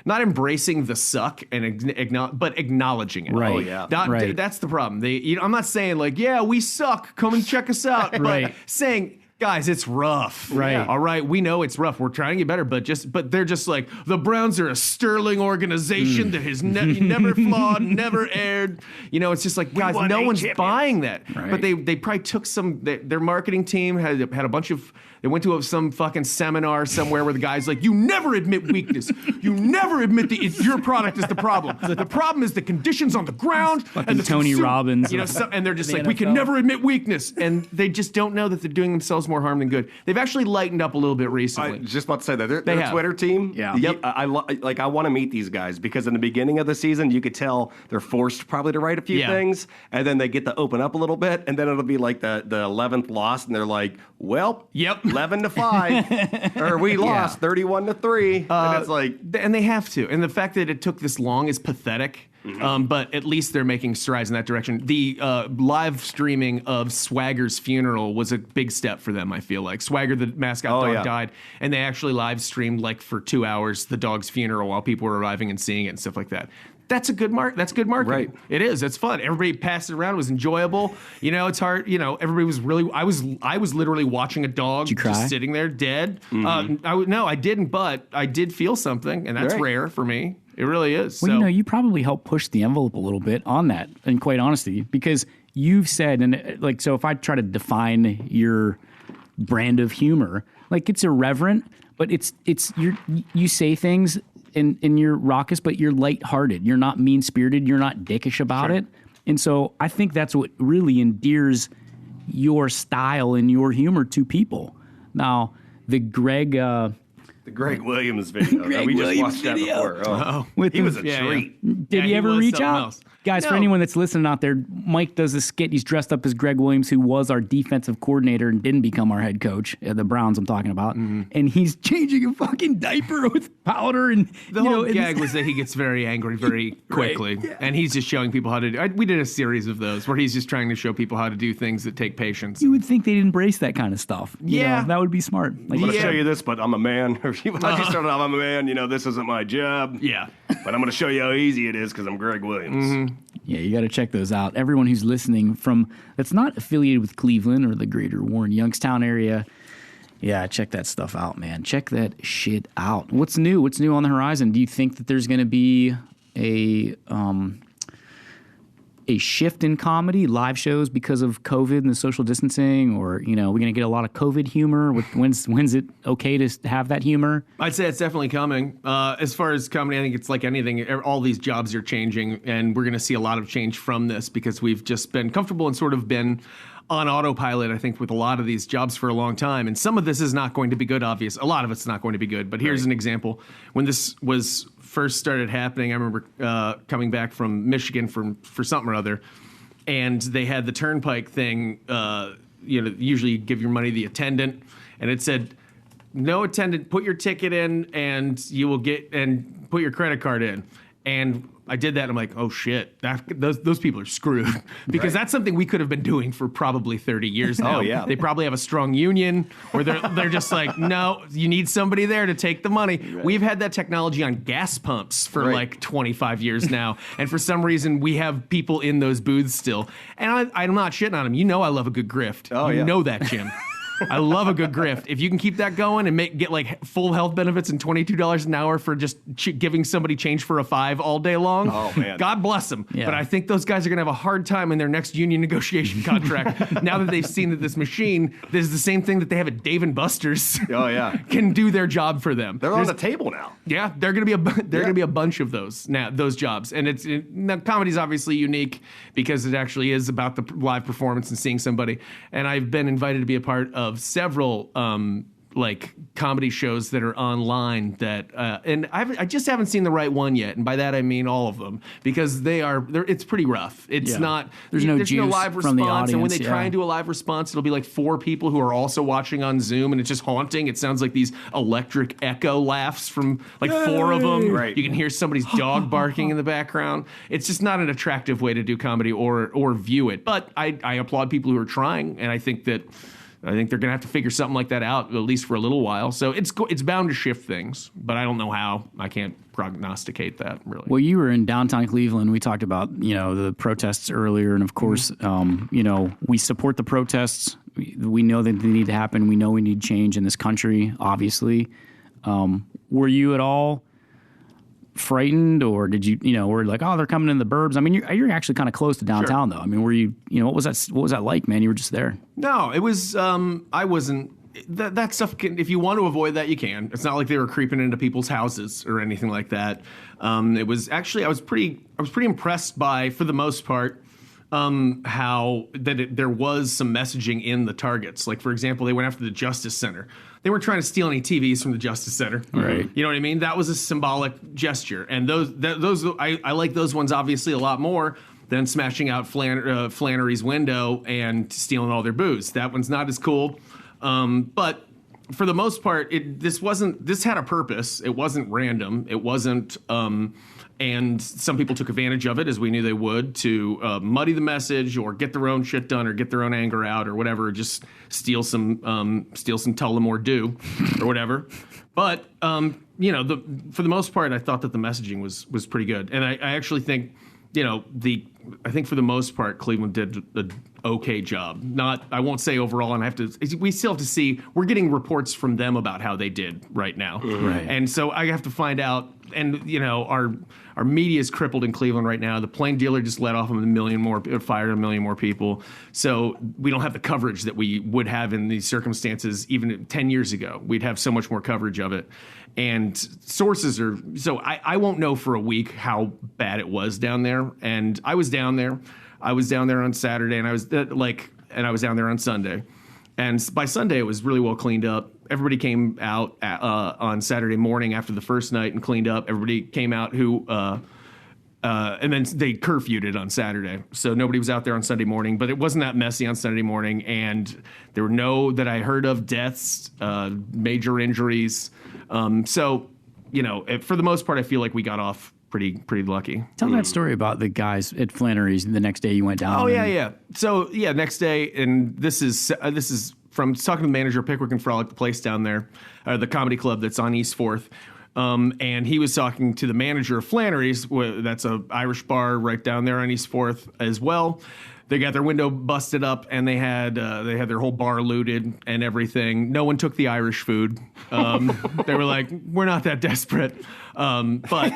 Not embracing the suck but acknowledging it. Right. Oh, yeah. That's the problem. I'm not saying like, yeah, we suck. Come and check us out. But saying, guys, it's rough. Right. All right. We know it's rough. We're trying to get better, but they're just like, the Browns are a sterling organization that has never flawed, never erred. It's just like, guys, no one's buying that. Right. But they probably took their marketing team had a bunch of, they went to some fucking seminar somewhere where the guy's like, you never admit weakness. You never admit your product is the problem. The problem is the conditions on the ground. And Tony Robbins. And they're just like, we can never admit weakness. And they just don't know that they're doing themselves more harm than good. They've actually lightened up a little bit recently. I was just about to say that. Their Twitter team, I want to meet these guys because in the beginning of the season, you could tell they're forced probably to write a few things, and then they get to open up a little bit, and then it'll be like the 11th loss, and they're like, well, 11-5, or we lost 31-3, and it's like, and they have to. And the fact that it took this long is pathetic. But at least they're making strides in that direction. The live streaming of Swagger's funeral was a big step for them, I feel like. Swagger, the mascot dog, died, and they actually live streamed like for 2 hours the dog's funeral while people were arriving and seeing it and stuff like that. That's good marketing. Right. It is. It's fun. Everybody passed it around. It was enjoyable. It's hard. Everybody was really. I was literally watching a dog just sitting there dead. No, I didn't, but I did feel something, and that's rare for me. It really is. Well, you probably helped push the envelope a little bit on that, in quite honesty, because you've said, and like, so if I try to define your brand of humor, like, it's irreverent, but you say things and you're raucous, but you're lighthearted. You're not mean-spirited. You're not dickish about it. And so I think that's what really endears your style and your humor to people. Now, the Greg Williams video. We just watched that before. He was a treat. Did he ever reach out? Guys, for anyone that's listening out there, Mike does a skit. He's dressed up as Greg Williams, who was our defensive coordinator and didn't become our head coach, the Browns I'm talking about. And he's changing a fucking diaper with powder. And the whole gag was that he gets very angry very quickly. And he's just showing people how to do. We did a series of those where he's just trying to show people how to do things that take patience. You would think they'd embrace that kind of stuff. That would be smart. Like, I'm going to show you this, but I'm a man. She started off, I'm a man. This isn't my job. Yeah. But I'm going to show you how easy it is because I'm Greg Williams. Yeah, you got to check those out. Everyone who's listening that's not affiliated with Cleveland or the greater Warren Youngstown area, check that stuff out, man. Check that shit out. What's new? What's new on the horizon? Do you think that there's going to be a shift in comedy, live shows because of COVID and the social distancing, or we're going to get a lot of COVID humor? When's it okay to have that humor? I'd say it's definitely coming. As far as comedy, I think it's like anything. All these jobs are changing, and we're going to see a lot of change from this because we've just been comfortable and sort of been on autopilot, I think, with a lot of these jobs for a long time. And some of this is not going to be good, obvious. A lot of it's not going to be good. But here's an example. When this was first started happening, I remember coming back from Michigan for something or other, and they had the turnpike thing. Usually you give your money to the attendant, and it said, "No attendant, put your ticket in, and you will and put your credit card in." And I did that, and I'm like, oh shit, those people are screwed because that's something we could have been doing for probably 30 years now. Oh yeah, they probably have a strong union, or they're just like, no, you need somebody there to take the money. Right. We've had that technology on gas pumps for like 25 years now, and for some reason we have people in those booths still. And I'm not shitting on them. I love a good grift. Oh you know that, Jim. I love a good grift. If you can keep that going and get like full health benefits and $22 an hour for just giving somebody change for a $5 all day long, oh man, God bless them. Yeah. But I think those guys are going to have a hard time in their next union negotiation contract now that they've seen that this machine, this is the same thing that they have at Dave and Buster's. Oh yeah, can do their job for them. They're on the table now. Yeah, they're going to be a bunch of those now, those jobs. And now comedy's obviously unique because it actually is about the live performance and seeing somebody. And I've been invited to be a part of several like comedy shows that are online that and I just haven't seen the right one yet, and by that I mean all of them, because it's pretty rough. It's not there's no live from the response, audience, and when they try and do a live response, it'll be like 4 people who are also watching on Zoom, and it's just haunting. It sounds like these electric echo laughs from like 4 of them. Right. You can hear somebody's dog barking in the background. It's just not an attractive way to do comedy or view it. But I applaud people who are trying, and I think they're going to have to figure something like that out, at least for a little while. So it's bound to shift things, but I don't know how. I can't prognosticate that, really. Well, you were in downtown Cleveland. We talked about, the protests earlier. And, of course, we support the protests. We know that they need to happen. We know we need change in this country, obviously. Were you at all frightened, or did you, were like, oh, they're coming in the burbs? I mean, you're actually kind of close to downtown, though. I mean, were you, what was that like, man? You were just there. No, it was, I wasn't, that stuff if you want to avoid that, you can. It's not like they were creeping into people's houses or anything like that. It was actually, I was pretty impressed by, for the most part, how there was some messaging in the targets. Like, for example, they went after the Justice Center. They weren't trying to steal any TVs from the Justice Center. Right. You know what I mean? That was a symbolic gesture. And those I like those ones obviously a lot more than smashing out Flannery's window and stealing all their booze. That one's not as cool. But for the most part, this had a purpose. It wasn't random. It wasn't, and some people took advantage of it, as we knew they would, to muddy the message or get their own shit done or get their own anger out or whatever, just steal some Tullamore Dew or whatever. But for the most part, I thought that the messaging was pretty good, and I actually think, I think for the most part, Cleveland did an okay job. I won't say overall, and we still have to see. We're getting reports from them about how they did right now, Right. and so I have to find out. And our media is crippled in Cleveland right now. The plain dealer just let off fired 1 million more people. So we don't have the coverage that we would have in these circumstances even 10 years ago. We'd have so much more coverage of it. And sources are so I won't know for a week how bad it was down there. And I was down there. I was down there on Saturday, and I was down there on Sunday. And by Sunday, it was really well cleaned up. Everybody came out on Saturday morning after the first night and cleaned up. Everybody came out and then they curfewed it on Saturday. So nobody was out there on Sunday morning, but it wasn't that messy on Sunday morning. And there were no, that I heard of, deaths, major injuries. So, for the most part, I feel like we got off pretty lucky. Tell that story about the guys at Flannery's the next day you went down. Oh, yeah. So, next day, and this is from talking to the manager of Pickwick and Frolic, the place down there, the comedy club that's on East 4th. And he was talking to the manager of Flannery's. That's a Irish bar right down there on East 4th as well. They got their window busted up, and they had their whole bar looted and everything. No one took the Irish food. They were like, we're not that desperate. But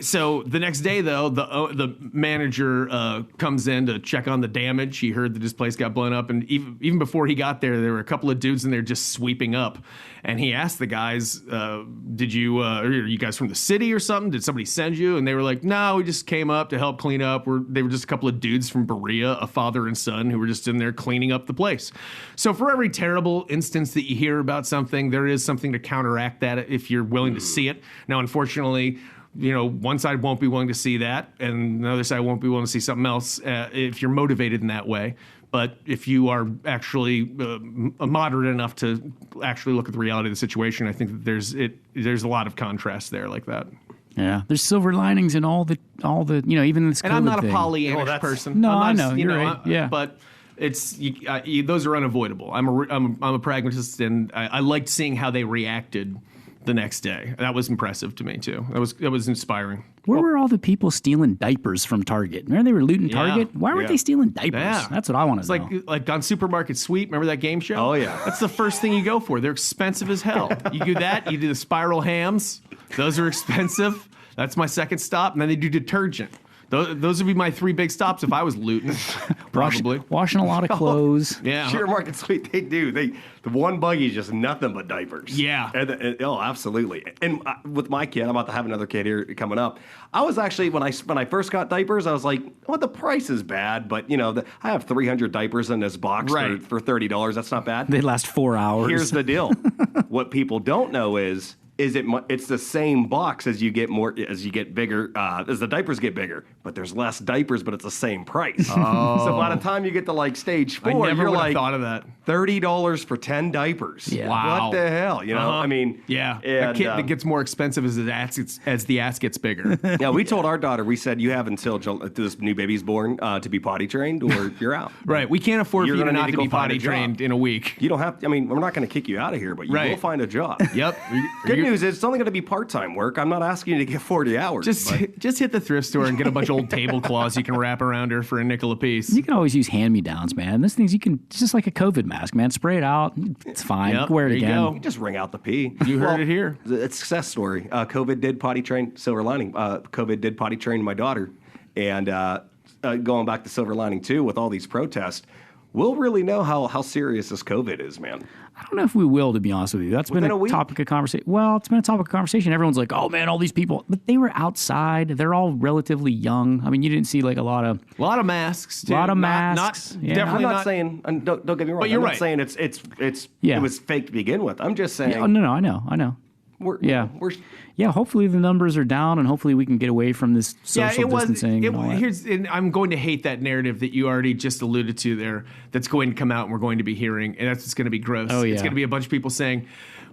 so the next day, though, the manager comes in to check on the damage. He heard that his place got blown up, and even before he got there were a couple of dudes in there just sweeping up. And he asked the guys, are you guys from the city or something? Did somebody send you? And they were like, no, we just came up to help clean up. They were just a couple of dudes from Berea, a father and son, who were just in there cleaning up the place. So for every terrible instance that you hear about something, there is something to counteract that if you're willing to see it. Now, unfortunately, one side won't be willing to see that, and the other side won't be willing to see something else if you're motivated in that way. But if you are actually moderate enough to actually look at the reality of the situation, I think that there's a lot of contrast there like that. Yeah, there's silver linings in all the even this COVID and I'm not thing. a Pollyannish person. No, I know. You're right. Yeah. But it's those are unavoidable. I'm a pragmatist, and I liked seeing how they reacted the next day. That was impressive to me too. That was inspiring. Where were all the people stealing diapers from Target? Remember they were looting Target? Why weren't they stealing diapers? Yeah. That's what I want to know. It's like on Supermarket Sweep. Remember that game show? Oh, yeah. That's the first thing you go for. They're expensive as hell. You do that. You do the spiral hams. Those are expensive. That's my second stop. And then they do detergent. Those would be my 3 big stops if I was looting. Probably. Washing a lot of clothes. Yeah. Sheer Market Sweep, they do. The one buggy is just nothing but diapers. Yeah. Oh, absolutely. And with my kid, I'm about to have another kid here coming up. I was actually, when I first got diapers, I was like, well, the price is bad, but I have 300 diapers in this box for $30. That's not bad. They last 4 hours. Here's the deal. What people don't know is it's the same box as you get bigger, as the diapers get bigger, but there's less diapers, but it's the same price. Oh. So by the time you get to like stage 4, you're like thought of that. $30 for 10 diapers. Yeah. Wow. What the hell? I mean, yeah. And, A kit that gets more expensive as the ass gets bigger. yeah, we told our daughter, we said, you have until this new baby's born to be potty trained, or you're out. Right. We can't afford You're for you gonna not need to to be go find potty a job. trained in a week. You don't have to, we're not going to kick you out of here, but you will find a job. Yep. Good news is it's only going to be part-time work. I'm not asking you to get 40 hours. Just hit the thrift store and get a bunch of old tablecloths you can wrap around her for $0.05 a piece. You can always use hand-me-downs, man. Those things it's just like a COVID mask, man. Spray it out. It's fine. Yep, You can wear it there you again. go. You just wring out the pee. You heard it here. It's a success story. COVID did potty train, silver lining. COVID did potty train my daughter. And going back to silver lining, too, with all these protests, we'll really know how serious this COVID is, man. I don't know if we will, to be honest with you. That's Within been a a week? topic of conversation. Well, it's been a topic of conversation. Everyone's like, oh, man, all these people. But they were outside. They're all relatively young. I mean, you didn't see like a lot of masks, too. A lot of Not- masks. Yeah. Definitely I'm not saying, and don't get me wrong, But you're I'm right. not saying Yeah. it was fake to begin with. I'm just saying, Oh, no, I know. we're, Yeah. we're Yeah, hopefully the numbers are down, and hopefully we can get away from this social distancing. And all that. And I'm going to hate that narrative that you already just alluded to there. That's going to come out, and we're going to be hearing, and that's just going to be gross. Oh, yeah. It's going to be a bunch of people saying,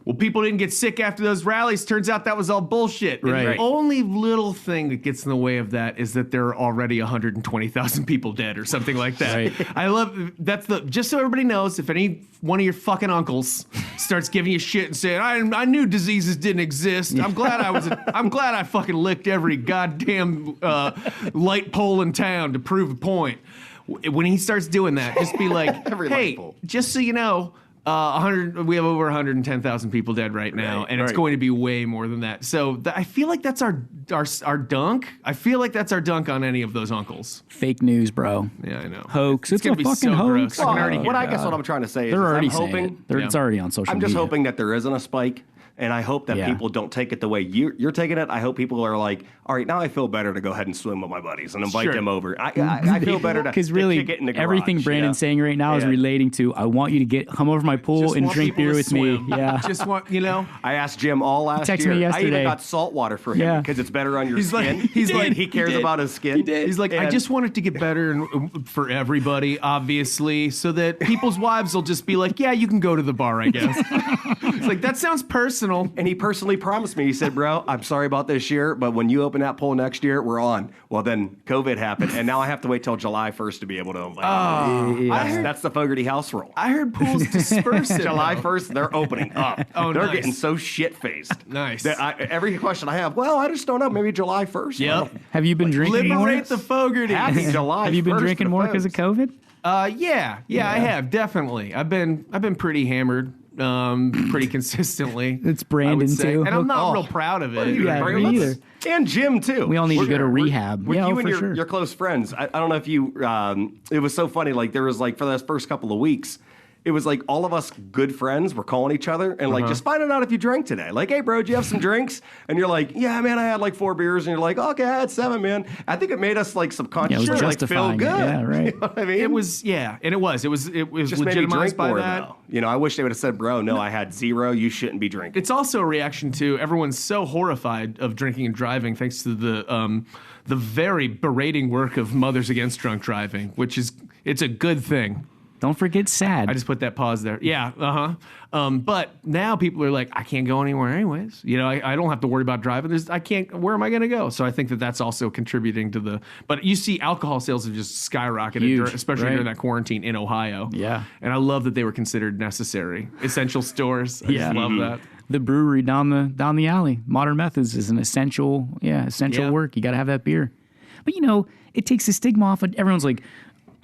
"Well, people didn't get sick after those rallies. Turns out that was all bullshit." And Right. the only little thing that gets in the way of that is that there are already 120,000 people dead, or something like that. Right. I love that's just so everybody knows. If any one of your fucking uncles starts giving you shit and saying, I knew diseases didn't exist. I'm glad I fucking licked every goddamn light pole in town to prove a point. When he starts doing that, just be like, Every hey, light pole. just so you know, we have over 110,000 people dead right now, and it's right. going to be way more than that. So I feel like that's our dunk. I feel like that's our dunk on any of those uncles. Fake news, bro. Yeah, I know. Hoax. It's gonna a be fucking so hoax. gross. I can already Well, hear I guess what I'm trying to say is They're already I'm saying hoping. it. It's already on social I'm media. just hoping that there isn't a spike, and I hope that Yeah. people don't take it the way you're taking it. I hope people are like, all right, now I feel better to go ahead and swim with my buddies and invite Sure. them over. I feel better to Because really, kick it in the garage, everything Brandon's saying right now is Yeah. relating to, I want you to come over to my pool Just and want drink people beer to with me. swim. Yeah. Just want, you know. I asked Jim all last Texted year. me I yesterday. even got salt water for him Yeah. because it's better on your He's like- skin. he's like- he cares he did. about his skin. He's like, I And- just want it to get better for everybody, obviously, so that people's wives will just be like, yeah, you can go to the bar, I guess. It's like, that sounds personal. And he personally promised me, he said, bro, I'm sorry about this year, but when you open that poll next year, we're on. Well, then COVID happened, and now I have to wait till July 1st to be able to invite him. That's the Fogarty house rule. I heard pools disperse it. July 1st, they're opening up. Oh, they're nice. getting so shit-faced. Nice. That every question I have, well, I just don't know, maybe July 1st. Yep. Have you been drinking more? Liberate the Fogarty. Happy July Have you been 1st drinking to more folks. because of COVID? Yeah, I have, definitely. I've been pretty hammered, pretty consistently. It's I would Brandon, say. too. And I'm not Oh. real proud of it. Yeah, me either. And Jim, too. We all need to go to We're- rehab. With Yeah, you oh, and for sure. your close friends. I don't know if you, it was so funny. Like, there was like, for those first couple of weeks, it was like all of us good friends were calling each other and like just finding out if you drank today. Like, hey, bro, did you have some drinks? And you're like, yeah, man, I had like 4 beers. And you're like, okay, I had 7, man. I think it made us like subconsciously Yeah, it was like feel justifying good. it. Yeah, right. You know what I mean? It was, yeah, and it was just made me legitimized drink by more that. though. You know, I wish they would have said, bro, no, I had 0. You shouldn't be drinking. It's also a reaction to everyone's so horrified of drinking and driving, thanks to the very berating work of Mothers Against Drunk Driving, it's a good thing. Don't forget SAD. I just put that pause there. Yeah, but now people are like, I can't go anywhere anyways. You know, I don't have to worry about driving. Where am I going to go? So I think that that's also contributing to but you see alcohol sales have just skyrocketed, Huge, especially right. during that quarantine in Ohio. Yeah. And I love that they were considered necessary. Essential stores. I Yeah. just love that. The brewery down the alley, Modern Methods, is an essential Yeah. work. You got to have that beer. But, it takes the stigma off. Everyone's like,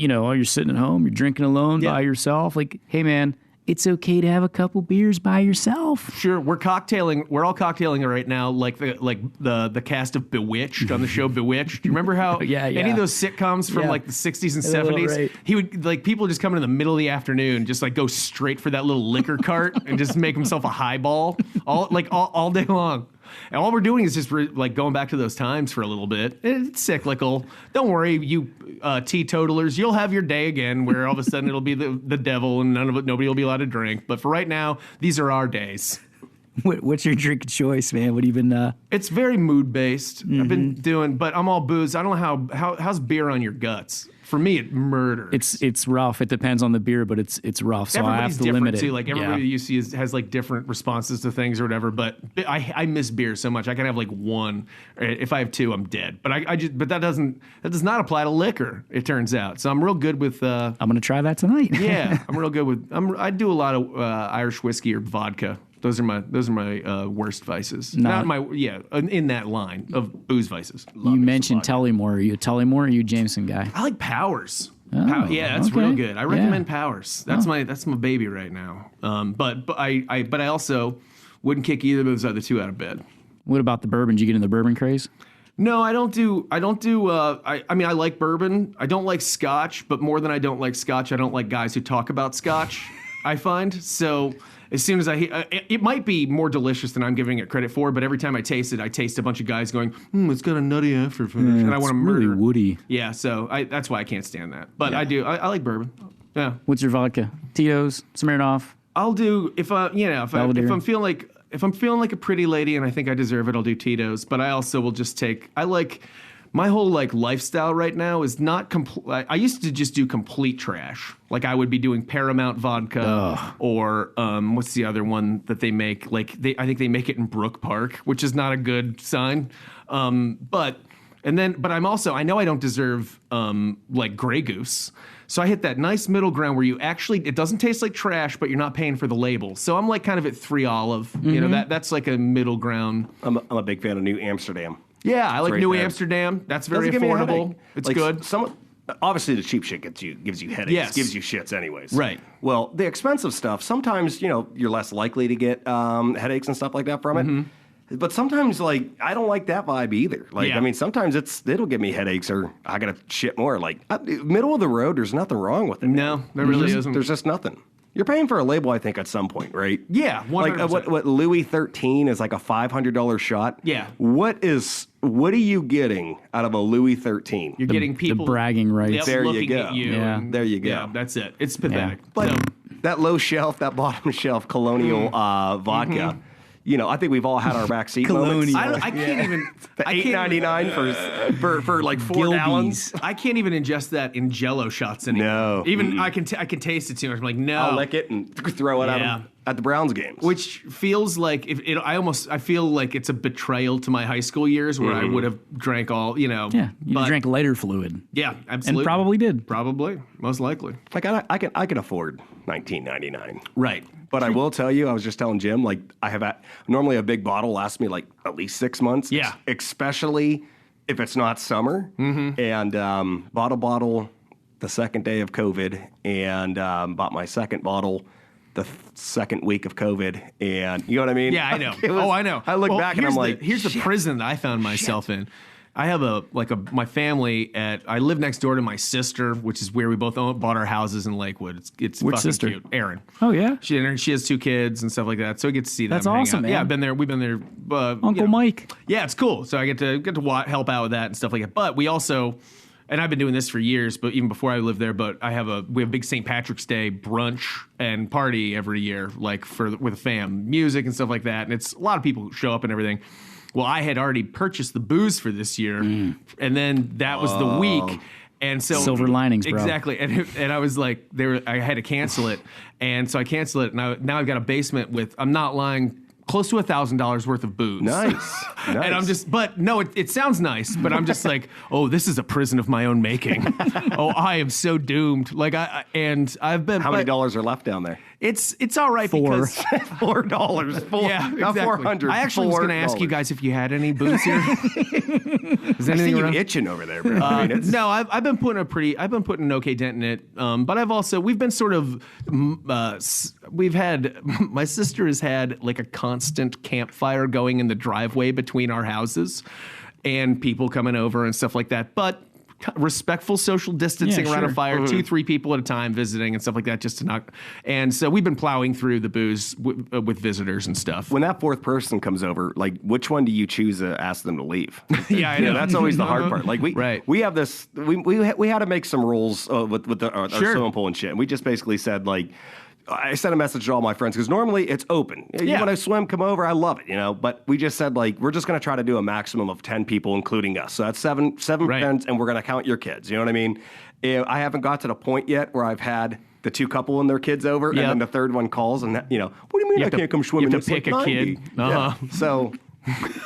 oh, you're sitting at home, you're drinking alone by yourself. Like, hey, man, it's okay to have a couple beers by yourself. Sure, we're cocktailing. We're all cocktailing right now, like the cast of Bewitched on the show Bewitched. Do you remember how any of those sitcoms from like the 60s and 70s? Right. He would like people just come in the middle of the afternoon, just like go straight for that little liquor cart and just make himself a highball all day long. And all we're doing is just like going back to those times for a little bit. It's cyclical. Don't worry, you teetotalers. You'll have your day again where all of a sudden it'll be the devil and nobody will be allowed to drink. But for right now, these are our days. What's your drink of choice, man? What have you been? It's very mood based. I've been doing, but I'm all booze. I don't know how's beer on your guts. For me, it murders. It's rough. It depends on the beer, but it's rough. So I have to limit it. Too. Like everybody you see has like different responses to things or whatever. But I miss beer so much. I can have like one. If I have two, I'm dead. But that does not apply to liquor. It turns out. So I'm real good with. I'm gonna try that tonight. Yeah, I'm real good with. I do a lot of Irish whiskey or vodka. Those are my worst vices. Not my in that line of booze vices. You mentioned Tullymore. Are you a Tullymore or are you a Jameson guy? I like Powers. Oh, that's real good. I recommend Powers. That's my baby right now. But I also wouldn't kick either of those other two out of bed. What about the bourbon? Did you get in the bourbon craze? No, I don't do. I mean, I like bourbon. I don't like Scotch, but more than I don't like Scotch, I don't like guys who talk about Scotch. I find so. As soon as it might be more delicious than I'm giving it credit for, but every time I taste it, I taste a bunch of guys going, it's got a nutty after finish, and I want to murder. Really woody. Yeah, so that's why I can't stand that. But I do. I like bourbon. Yeah. What's your vodka? Tito's, Smirnoff. I'll do if I'm feeling like a pretty lady and I think I deserve it, I'll do Tito's. But I also will just take. My whole lifestyle right now is not complete. I used to just do complete trash. Like I would be doing Paramount vodka or what's the other one that they make? I think they make it in Brook Park, which is not a good sign. But I'm also, I know I don't deserve like Grey Goose. So I hit that nice middle ground where it doesn't taste like trash, but you're not paying for the label. So I'm like kind of at 3 Olive. Mm-hmm. You know, that's like a middle ground. I'm a big fan of New Amsterdam. Yeah, I like New Amsterdam. That's very affordable. It's good. Obviously, the cheap shit gives you headaches. Yes. Gives you shits anyways. Right. Well, the expensive stuff, sometimes, you're less likely to get headaches and stuff like that from it. But sometimes, I don't like that vibe either. I mean, sometimes it'll give me headaches or I got to shit more. Middle of the road, there's nothing wrong with it. No, there really isn't. There's just nothing. You're paying for a label, I think, at some point, right? Yeah, 100%. What Louis 13 is like a $500 shot. Yeah. What are you getting out of a Louis 13? You're getting people the bragging rights. There you looking go. At you. Yeah. There you go. Yeah, that's it. It's pathetic. Yeah. But that low shelf, that bottom shelf Colonial vodka. I think we've all had our backseat moments. I can't even. The $8.99 for like 4 Gilby's. gallons. I can't even ingest that in Jello shots anymore. No. Even I can taste it too much. I'm like, no. I'll lick it and throw it at the Browns games. Which feels like I feel like it's a betrayal to my high school years where I would have drank all, Yeah, you drank lighter fluid. Yeah, absolutely. And probably did. Probably, most likely. I can afford $19.99. Right. But I will tell you, I was just telling Jim, I have normally a big bottle lasts me at least 6 months. Yeah. Especially if it's not summer. Mm-hmm. And bottle the second day of COVID, and bought my second bottle the second week of COVID, and you know what I mean? Yeah, I know. I know. I look back and I'm like, here's the prison that I found myself in. I have my family I live next door to my sister, which is where we both bought our houses in Lakewood. It's Which fucking sister? cute. Erin. Oh yeah. She has 2 kids and stuff like that, so I get to see them. That's hang awesome, out. man. Yeah, I've been there. We've been there. Uncle Mike. Yeah, it's cool. So I get to help out with that and stuff like that. But we also. And I've been doing this for years, but even before I lived there. But we have a big St. Patrick's Day brunch and party every year, with a fam, music and stuff like that. And it's a lot of people who show up and everything. Well, I had already purchased the booze for this year, and then that was the week. And so silver linings, bro. Exactly. And I was like, I had to cancel it, and so I canceled it. And now I've got a basement with, I'm not lying, close to $1,000 worth of booze. Nice. And I'm just, but no, it sounds nice, but I'm just like, oh, this is a prison of my own making. Oh, I am so doomed. I've been. How many dollars are left down there? It's all right. $4. Because $4. Yeah, not exactly. $400. I actually was going to ask you guys if you had any booze here. Is I see you around? itching over there, bro. No, I've been putting an okay dent in it. But we've been sort of my sister has had like a constant campfire going in the driveway between our houses and people coming over and stuff like that. But respectful social distancing around a fire, 2-3 people at a time visiting and stuff like that, just to not. And so we've been plowing through the booze with visitors and stuff. When that fourth person comes over, like, which one do you choose to ask them to leave? Yeah, I know. That's always the hard part. Like, we have this. We had to make some rules with our swimming pool and shit. And we just basically said, like, I sent a message to all my friends because normally it's open. You want to swim, come over. I love it, But we just said, like, we're just going to try to do a maximum of 10 people, including us. So that's seven friends, and we're going to count your kids. You know what I mean? I haven't got to the point yet where I've had the 2 couple and their kids over, and then the third one calls, and what do you mean I can't come swimming? You have to pick a kid. So.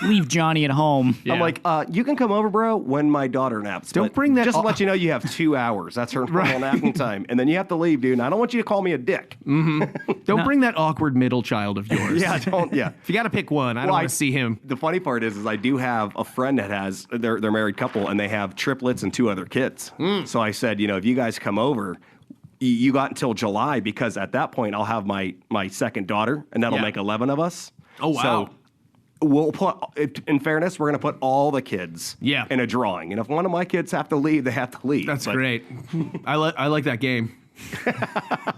Leave Johnny at home. I'm like, you can come over, bro, when my daughter naps. Don't bring that. Just to let you know, you have 2 hours. That's her normal napping time. And then you have to leave, dude. And I don't want you to call me a dick. Don't bring that awkward middle child of yours. If you got to pick one, I don't want to see him. The funny part is I do have a friend that has, they're married couple, and they have triplets and 2 other kids. So I said, if you guys come over, you got until July, because at that point I'll have my second daughter, and that'll make 11 of us. Oh, wow. So, we'll put, in fairness, we're going to put all the kids in a drawing. And if one of my kids have to leave, they have to leave. That's great. I like that game.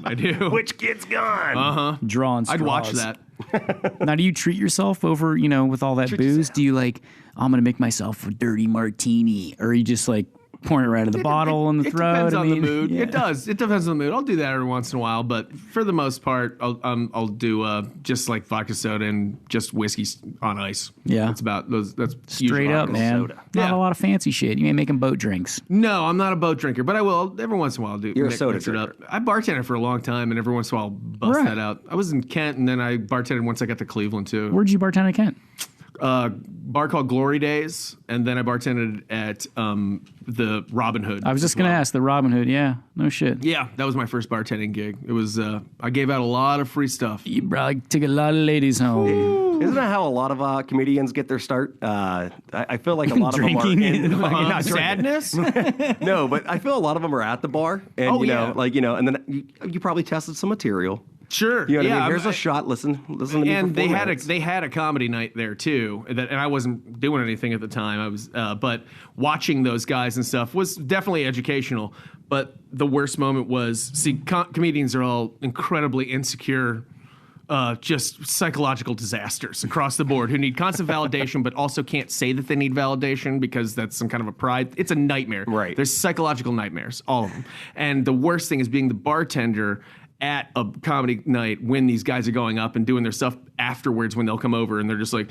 I do. Which kid's gone? Drawing straws. I'd watch that. Now, do you treat yourself over, with all that booze? Do you like, I'm going to make myself a dirty martini? Or are you just like, pouring it right out of the bottle in the throat? It depends on the mood. Yeah. It does. It depends on the mood. I'll do that every once in a while, but for the most part, I'll do just like vodka soda and just whiskey on ice. Yeah, that's about those. That's straight up, man. Soda. Not a lot of fancy shit. You ain't making boat drinks. No, I'm not a boat drinker, but I will every once in a while. You're a soda drinker. I bartended for a long time, and every once in a while, I'll bust that out. I was in Kent, and then I bartended once I got to Cleveland too. Where'd you bartend at Kent? Bar called Glory Days, and then I bartended at the Robin Hood. I was just going to ask, the Robin Hood, yeah, no shit. Yeah, that was my first bartending gig. It was, I gave out a lot of free stuff. You probably took a lot of ladies home. Isn't that how a lot of comedians get their start? I feel like a lot of them are in sadness. No, but I feel a lot of them are at the bar, and and then you probably tested some material. Sure. You know what I mean? Here's a shot. Listen to me. And they had a comedy night there too. And I wasn't doing anything at the time. I was, but watching those guys and stuff was definitely educational. But the worst moment was, comedians are all incredibly insecure, just psychological disasters across the board who need constant validation, but also can't say that they need validation because that's some kind of a pride. It's a nightmare. Right. There's psychological nightmares, all of them. And the worst thing is being the bartender at a comedy night when these guys are going up and doing their stuff afterwards, when they'll come over and they're just like,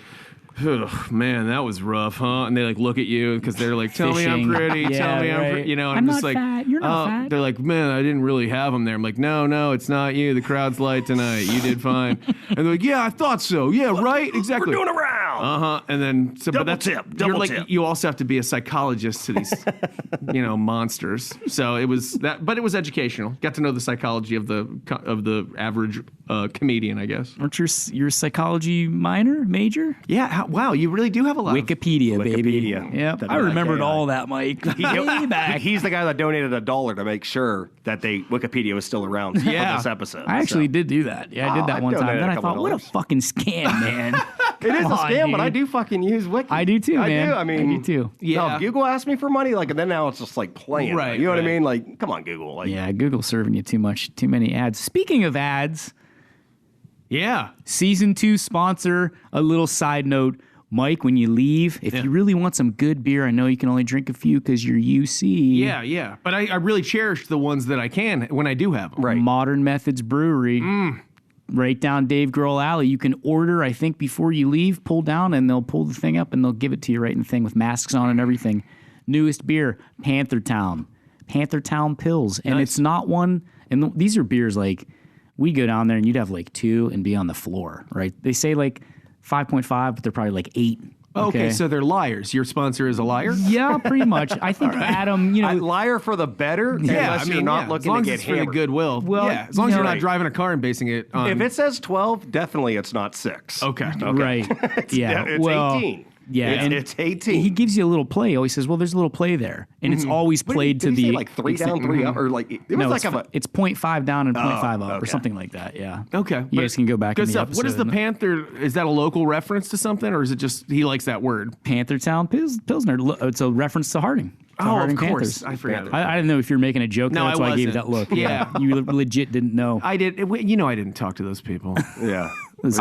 oh, man, that was rough, huh? And they like look at you because they're like, tell me I'm pretty, tell me I'm pretty, and I'm just like, fat. You're not fat. They're like, man, I didn't really have them there. I'm like, no, it's not you. The crowd's light tonight. You did fine. And they're like, yeah, I thought so. Yeah, right, exactly. We're doing a round. And then double tip. You also have to be a psychologist to these, monsters. So it was that, but it was educational. Got to know the psychology of the average comedian, I guess. Aren't your psychology major? Yeah. Wow, you really do have a lot. Wikipedia, baby. Yep. I remembered all that, Mike. Way back. He's the guy that donated $1 to make sure that Wikipedia was still around for this episode. I actually did do that. Yeah, I did that one time. Then I thought, what a fucking scam, man. It is a scam, but I do fucking use Wiki. I do too, man. I do too. Yeah. No, Google asked me for money, and then now it's just like playing. Right. You know what I mean? Like, come on, Google. Yeah, Google's serving you too many ads. Speaking of ads, Season 2 sponsor, a little side note. Mike, when you leave, if you really want some good beer, I know you can only drink a few because you're UC. Yeah. But I really cherish the ones that I can when I do have them. Right. Modern Methods Brewery. Right down Dave Grohl Alley. You can order, I think, before you leave, pull down, and they'll pull the thing up, and they'll give it to you right in the thing with masks on and everything. Newest beer, Panther Town Pills. And it's not one, and these are beers like, we go down there, and you'd have like 2 and be on the floor, right? They say like 5.5, but they're probably like 8. Okay, so they're liars. Your sponsor is a liar? Yeah, pretty much. I think Adam, liar for the better, unless you're not looking to get for the hammered. goodwill. Well, as long as you're not driving a car and basing it on... If it says 12, definitely it's not 6. Okay. Right. It's 18. Yeah, and it's 18. He gives you a little play. He always says, "Well, there's a little play there," and it's always played Did to he the say like 3 down, 3 up, or like it was no, like it's 0.5 down and 0.5 up or okay. something like that. Yeah. Okay. You guys can go back. Good in the stuff. What is the episode. Panther? Is that a local reference to something, or is it just he likes that word? Panther Town Pilsner? It's a reference to Harding. To Oh, Harding of course. Panthers. I forgot. I didn't know if you were making a joke. No, That's I why I gave you wasn't. that look. Yeah. You legit didn't know. I did. You know, I didn't talk to those people. yeah. Those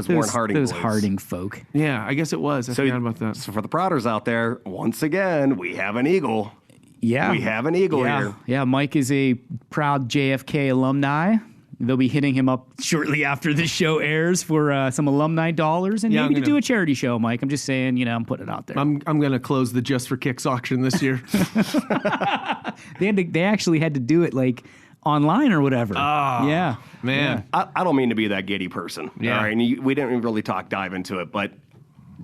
Warren Harding those boys. Harding folk. Yeah, I guess it was. I forgot about that. So for the Prodders out there, once again, we have an eagle. Yeah. We have an eagle here. Yeah, Mike is a proud JFK alumni. They'll be hitting him up shortly after this show airs for some alumni dollars and Yeah, maybe I'm to do a charity show, Mike. I'm just saying, I'm putting it out there. I'm going to close the Just for Kicks auction this year. They actually had to do it like online or whatever. Oh, yeah. man. I don't mean to be that giddy person. Yeah. All right. And we didn't really dive into it, but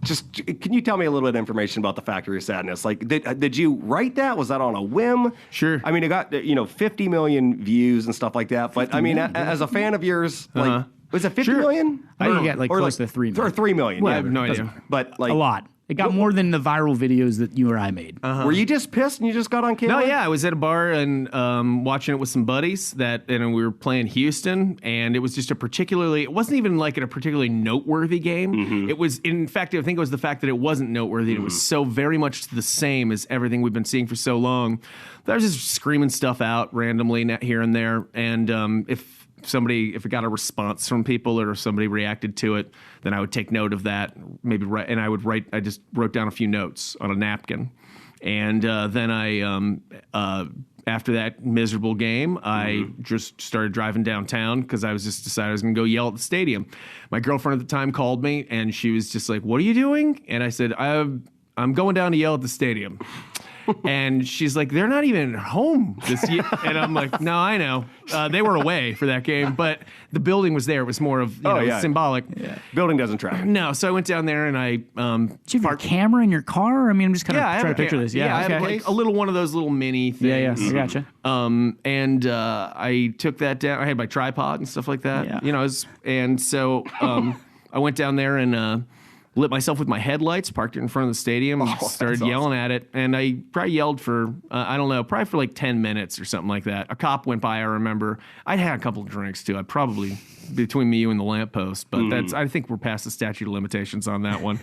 just can you tell me a little bit of information about the Factory of Sadness? Like, did you write that? Was that on a whim? Sure. I mean, it got 50 million views and stuff like that. But I mean, as a fan of yours, like, was it 50 million? I think you got like close to 3 million. Or 3 million. Well, yeah, I have no idea. But like A lot. It got more than the viral videos that you or I made. Were you just pissed and you just got on camera? No, yeah, I was at a bar and watching it with some buddies and we were playing Houston, and it was just it wasn't even like a particularly noteworthy game. Mm-hmm. It was, in fact, I think it was the fact that it wasn't noteworthy. It was so very much the same as everything we've been seeing for so long. I was just screaming stuff out randomly here and there, and if it got a response from people or if somebody reacted to it, then I would take note of that, maybe write, and I just wrote down a few notes on a napkin. And then I, after that miserable game, I just started driving downtown because I was just decided I was going to go yell at the stadium. My girlfriend at the time called me and she was just like, "What are you doing?" And I said, I'm going down to yell at the stadium. And she's like, "They're not even home this year." And I'm like, "No, I know. They were away for that game, but the building was there. It was more of symbolic." Yeah. Building doesn't track. No, so I went down there and I Did you have a camera in your car? I mean, I'm just kind of trying to picture this. I have like a little one of those little mini things. I gotcha. And I took that down. I had my tripod and stuff like that. Yeah. So I went down there and lit myself with my headlights, parked it in front of the stadium, and started yelling at it. And I probably yelled for, probably for like 10 minutes or something like that. A cop went by, I remember. I'd had a couple of drinks too. I probably, between me, you, and the lamppost. But I think we're past the statute of limitations on that one.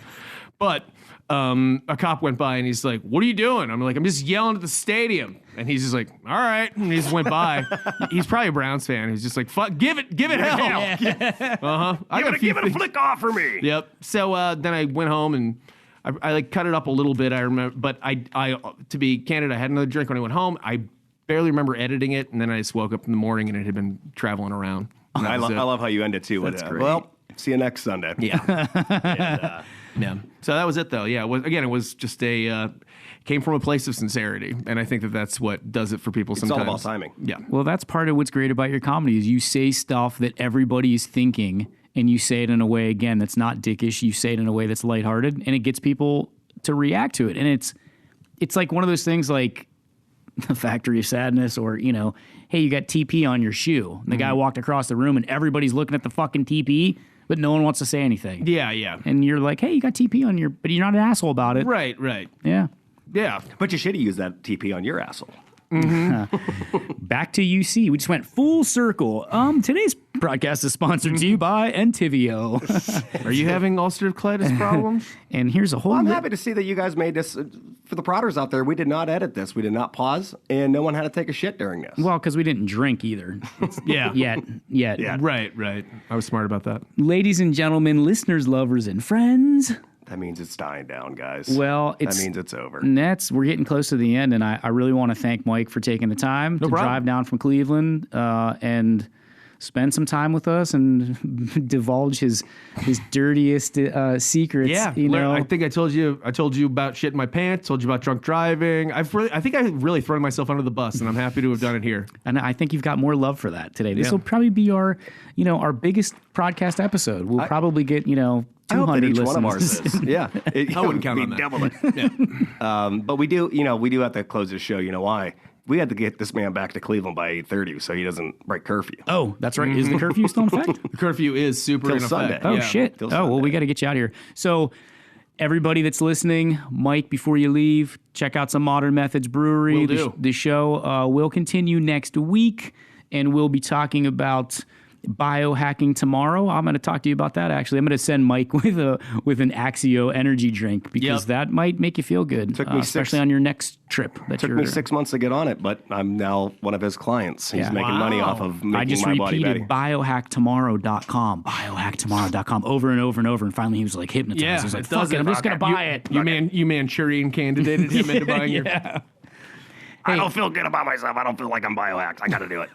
But a cop went by and he's like, "What are you doing?" I'm like, "I'm just yelling at the stadium." And he's just like, "All right." And he just went by. He's probably a Browns fan. He's just like, "Fuck, give it hell." Give it a flick off for me. Yep. So then I went home and I like cut it up a little bit. I remember, but I to be candid, I had another drink when I went home. I barely remember editing it, and then I just woke up in the morning and it had been traveling around. I love how you end it too. That's great. Well, see you next Sunday. Yeah. Yeah. So that was it, though. Yeah. It was just came from a place of sincerity, and I think that's what does it for people sometimes. It's all about timing. Yeah. Well, that's part of what's great about your comedy is you say stuff that everybody is thinking, and you say it in a way, again, that's not dickish. You say it in a way that's lighthearted, and it gets people to react to it. And it's like one of those things like the Factory of Sadness or, hey, you got TP on your shoe. And the guy walked across the room, and everybody's looking at the fucking TP, but no one wants to say anything. Yeah, yeah. And you're like, hey, you got TP on your, but you're not an asshole about it. Right. Yeah. Yeah. But you should have used that TP on your asshole. Back to UC. We just went full circle. Today's broadcast is sponsored to you by Entivio. Are you having ulcerative colitis problems? And here's a whole... Well, I'm happy to see that you guys made this. For the Prodders out there, we did not edit this. We did not pause, and no one had to take a shit during this. Well, because we didn't drink either. Yeah. Yet. Right. I was smart about that. Ladies and gentlemen, listeners, lovers, and friends... That means it's dying down, guys. Well, that means it's over. We're getting close to the end, and I really want to thank Mike for taking the time to drive down from Cleveland and spend some time with us and divulge his dirtiest secrets. Yeah, I think I told you about shitting my pants. Told you about drunk driving. I think I really thrown myself under the bus, and I'm happy to have done it here. And I think you've got more love for that today. This will probably be our biggest podcast episode. We'll probably get 200 each listeners. one of ours is. Yeah. I wouldn't count on that. Double it. Yeah. But we do have to close this show. You know why? We had to get this man back to Cleveland by 8:30 so he doesn't break curfew. Oh, that's right. Is the curfew still in effect? The curfect is super Till in Sunday. effect. Oh, Yeah. shit. Till Oh, well, Sunday. we got to get you out of here. So Everybody that's listening, Mike, before you leave, check out some Modern Methods Brewery. Will do. The show will continue next week, and we'll be talking about biohacking tomorrow. I'm going to talk to you about that, actually. I'm going to send Mike with an Axio energy drink because that might make you feel good, especially on your next trip. Took me 6 months to get on it, but I'm now one of his clients. He's making money off of making my body better. I just repeated biohacktomorrow.com, biohacktomorrow.com over and over and over, and finally he was like hypnotized. Yeah, he was like, fuck it, I'm just going to buy it. You Manchurian candidated him into buying your... I don't feel good about myself. I don't feel like I'm biohacked. I got to do it.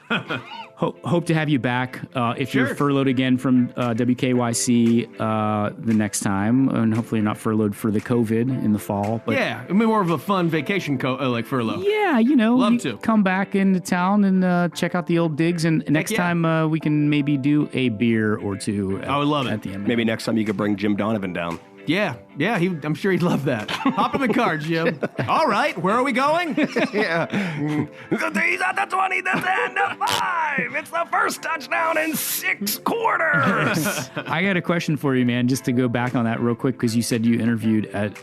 Hope to have you back if you're furloughed again from WKYC the next time, and hopefully you're not furloughed for the COVID in the fall. But yeah, I mean more of a fun vacation like furlough. Yeah, you know, love to come back into town and check out the old digs, and next time we can maybe do a beer or two. I would love it. At the end. Maybe next time you could bring Jim Donovan down. Yeah, I'm sure he'd love that. Hop in the car, Jim. All right, where are we going? He's at the 20, the 10, the 5. It's the first touchdown in 6 quarters. I got a question for you, man, just to go back on that real quick, because you said you interviewed at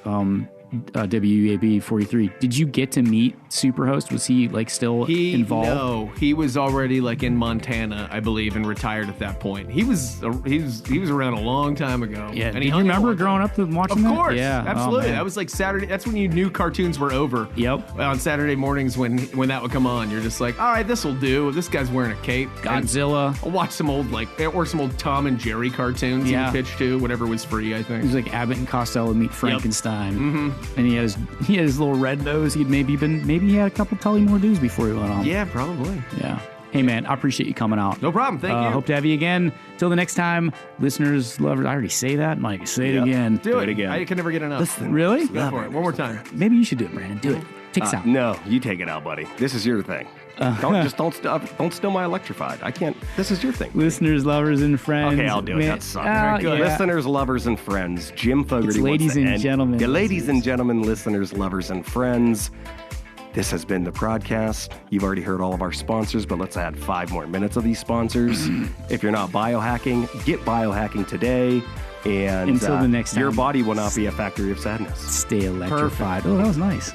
WUAB 43. Did you get to meet Superhost? Was he like still involved? No, he was already like in Montana, I believe, and retired at that point. He was around a long time ago. Yeah, and do you remember growing up watching that? Of course, yeah, absolutely. That was like Saturday. That's when you knew cartoons were over. Yep. On Saturday mornings when that would come on, you're just like, all right, this will do. This guy's wearing a cape. Godzilla. I'll watch some old some old Tom and Jerry cartoons. Yeah. He would pitch to whatever was free. I think It was like Abbott and Costello meet Frankenstein. Yep. Mm-hmm. And he had his little red nose. Maybe he had a couple Tullymore Dews before he went on. Yeah, probably. Yeah. Hey, man, I appreciate you coming out. No problem. Thank you. Hope to have you again. Till the next time, listeners, lovers. I already say that, Mike. Say it again. Do it again. I can never get enough. Listen, really? Go for it. One more time. Maybe you should do it, Brandon. Do it. Take us out. No, you take it out, buddy. This is your thing. Don't steal my electrified. I can't. This is your thing. Listeners, lovers, and friends. Okay, I'll do it. That sucks. Yeah. Listeners, lovers, and friends. Jim Fogarty. It's ladies and gentlemen. Yeah, ladies and gentlemen, listeners, lovers, and friends. This has been the ProdCast. You've already heard all of our sponsors, but let's add 5 more minutes of these sponsors. If you're not biohacking, get biohacking today. And until the next time, your body will not be a factory of sadness. Stay electrified. Perfect. Oh, that was nice.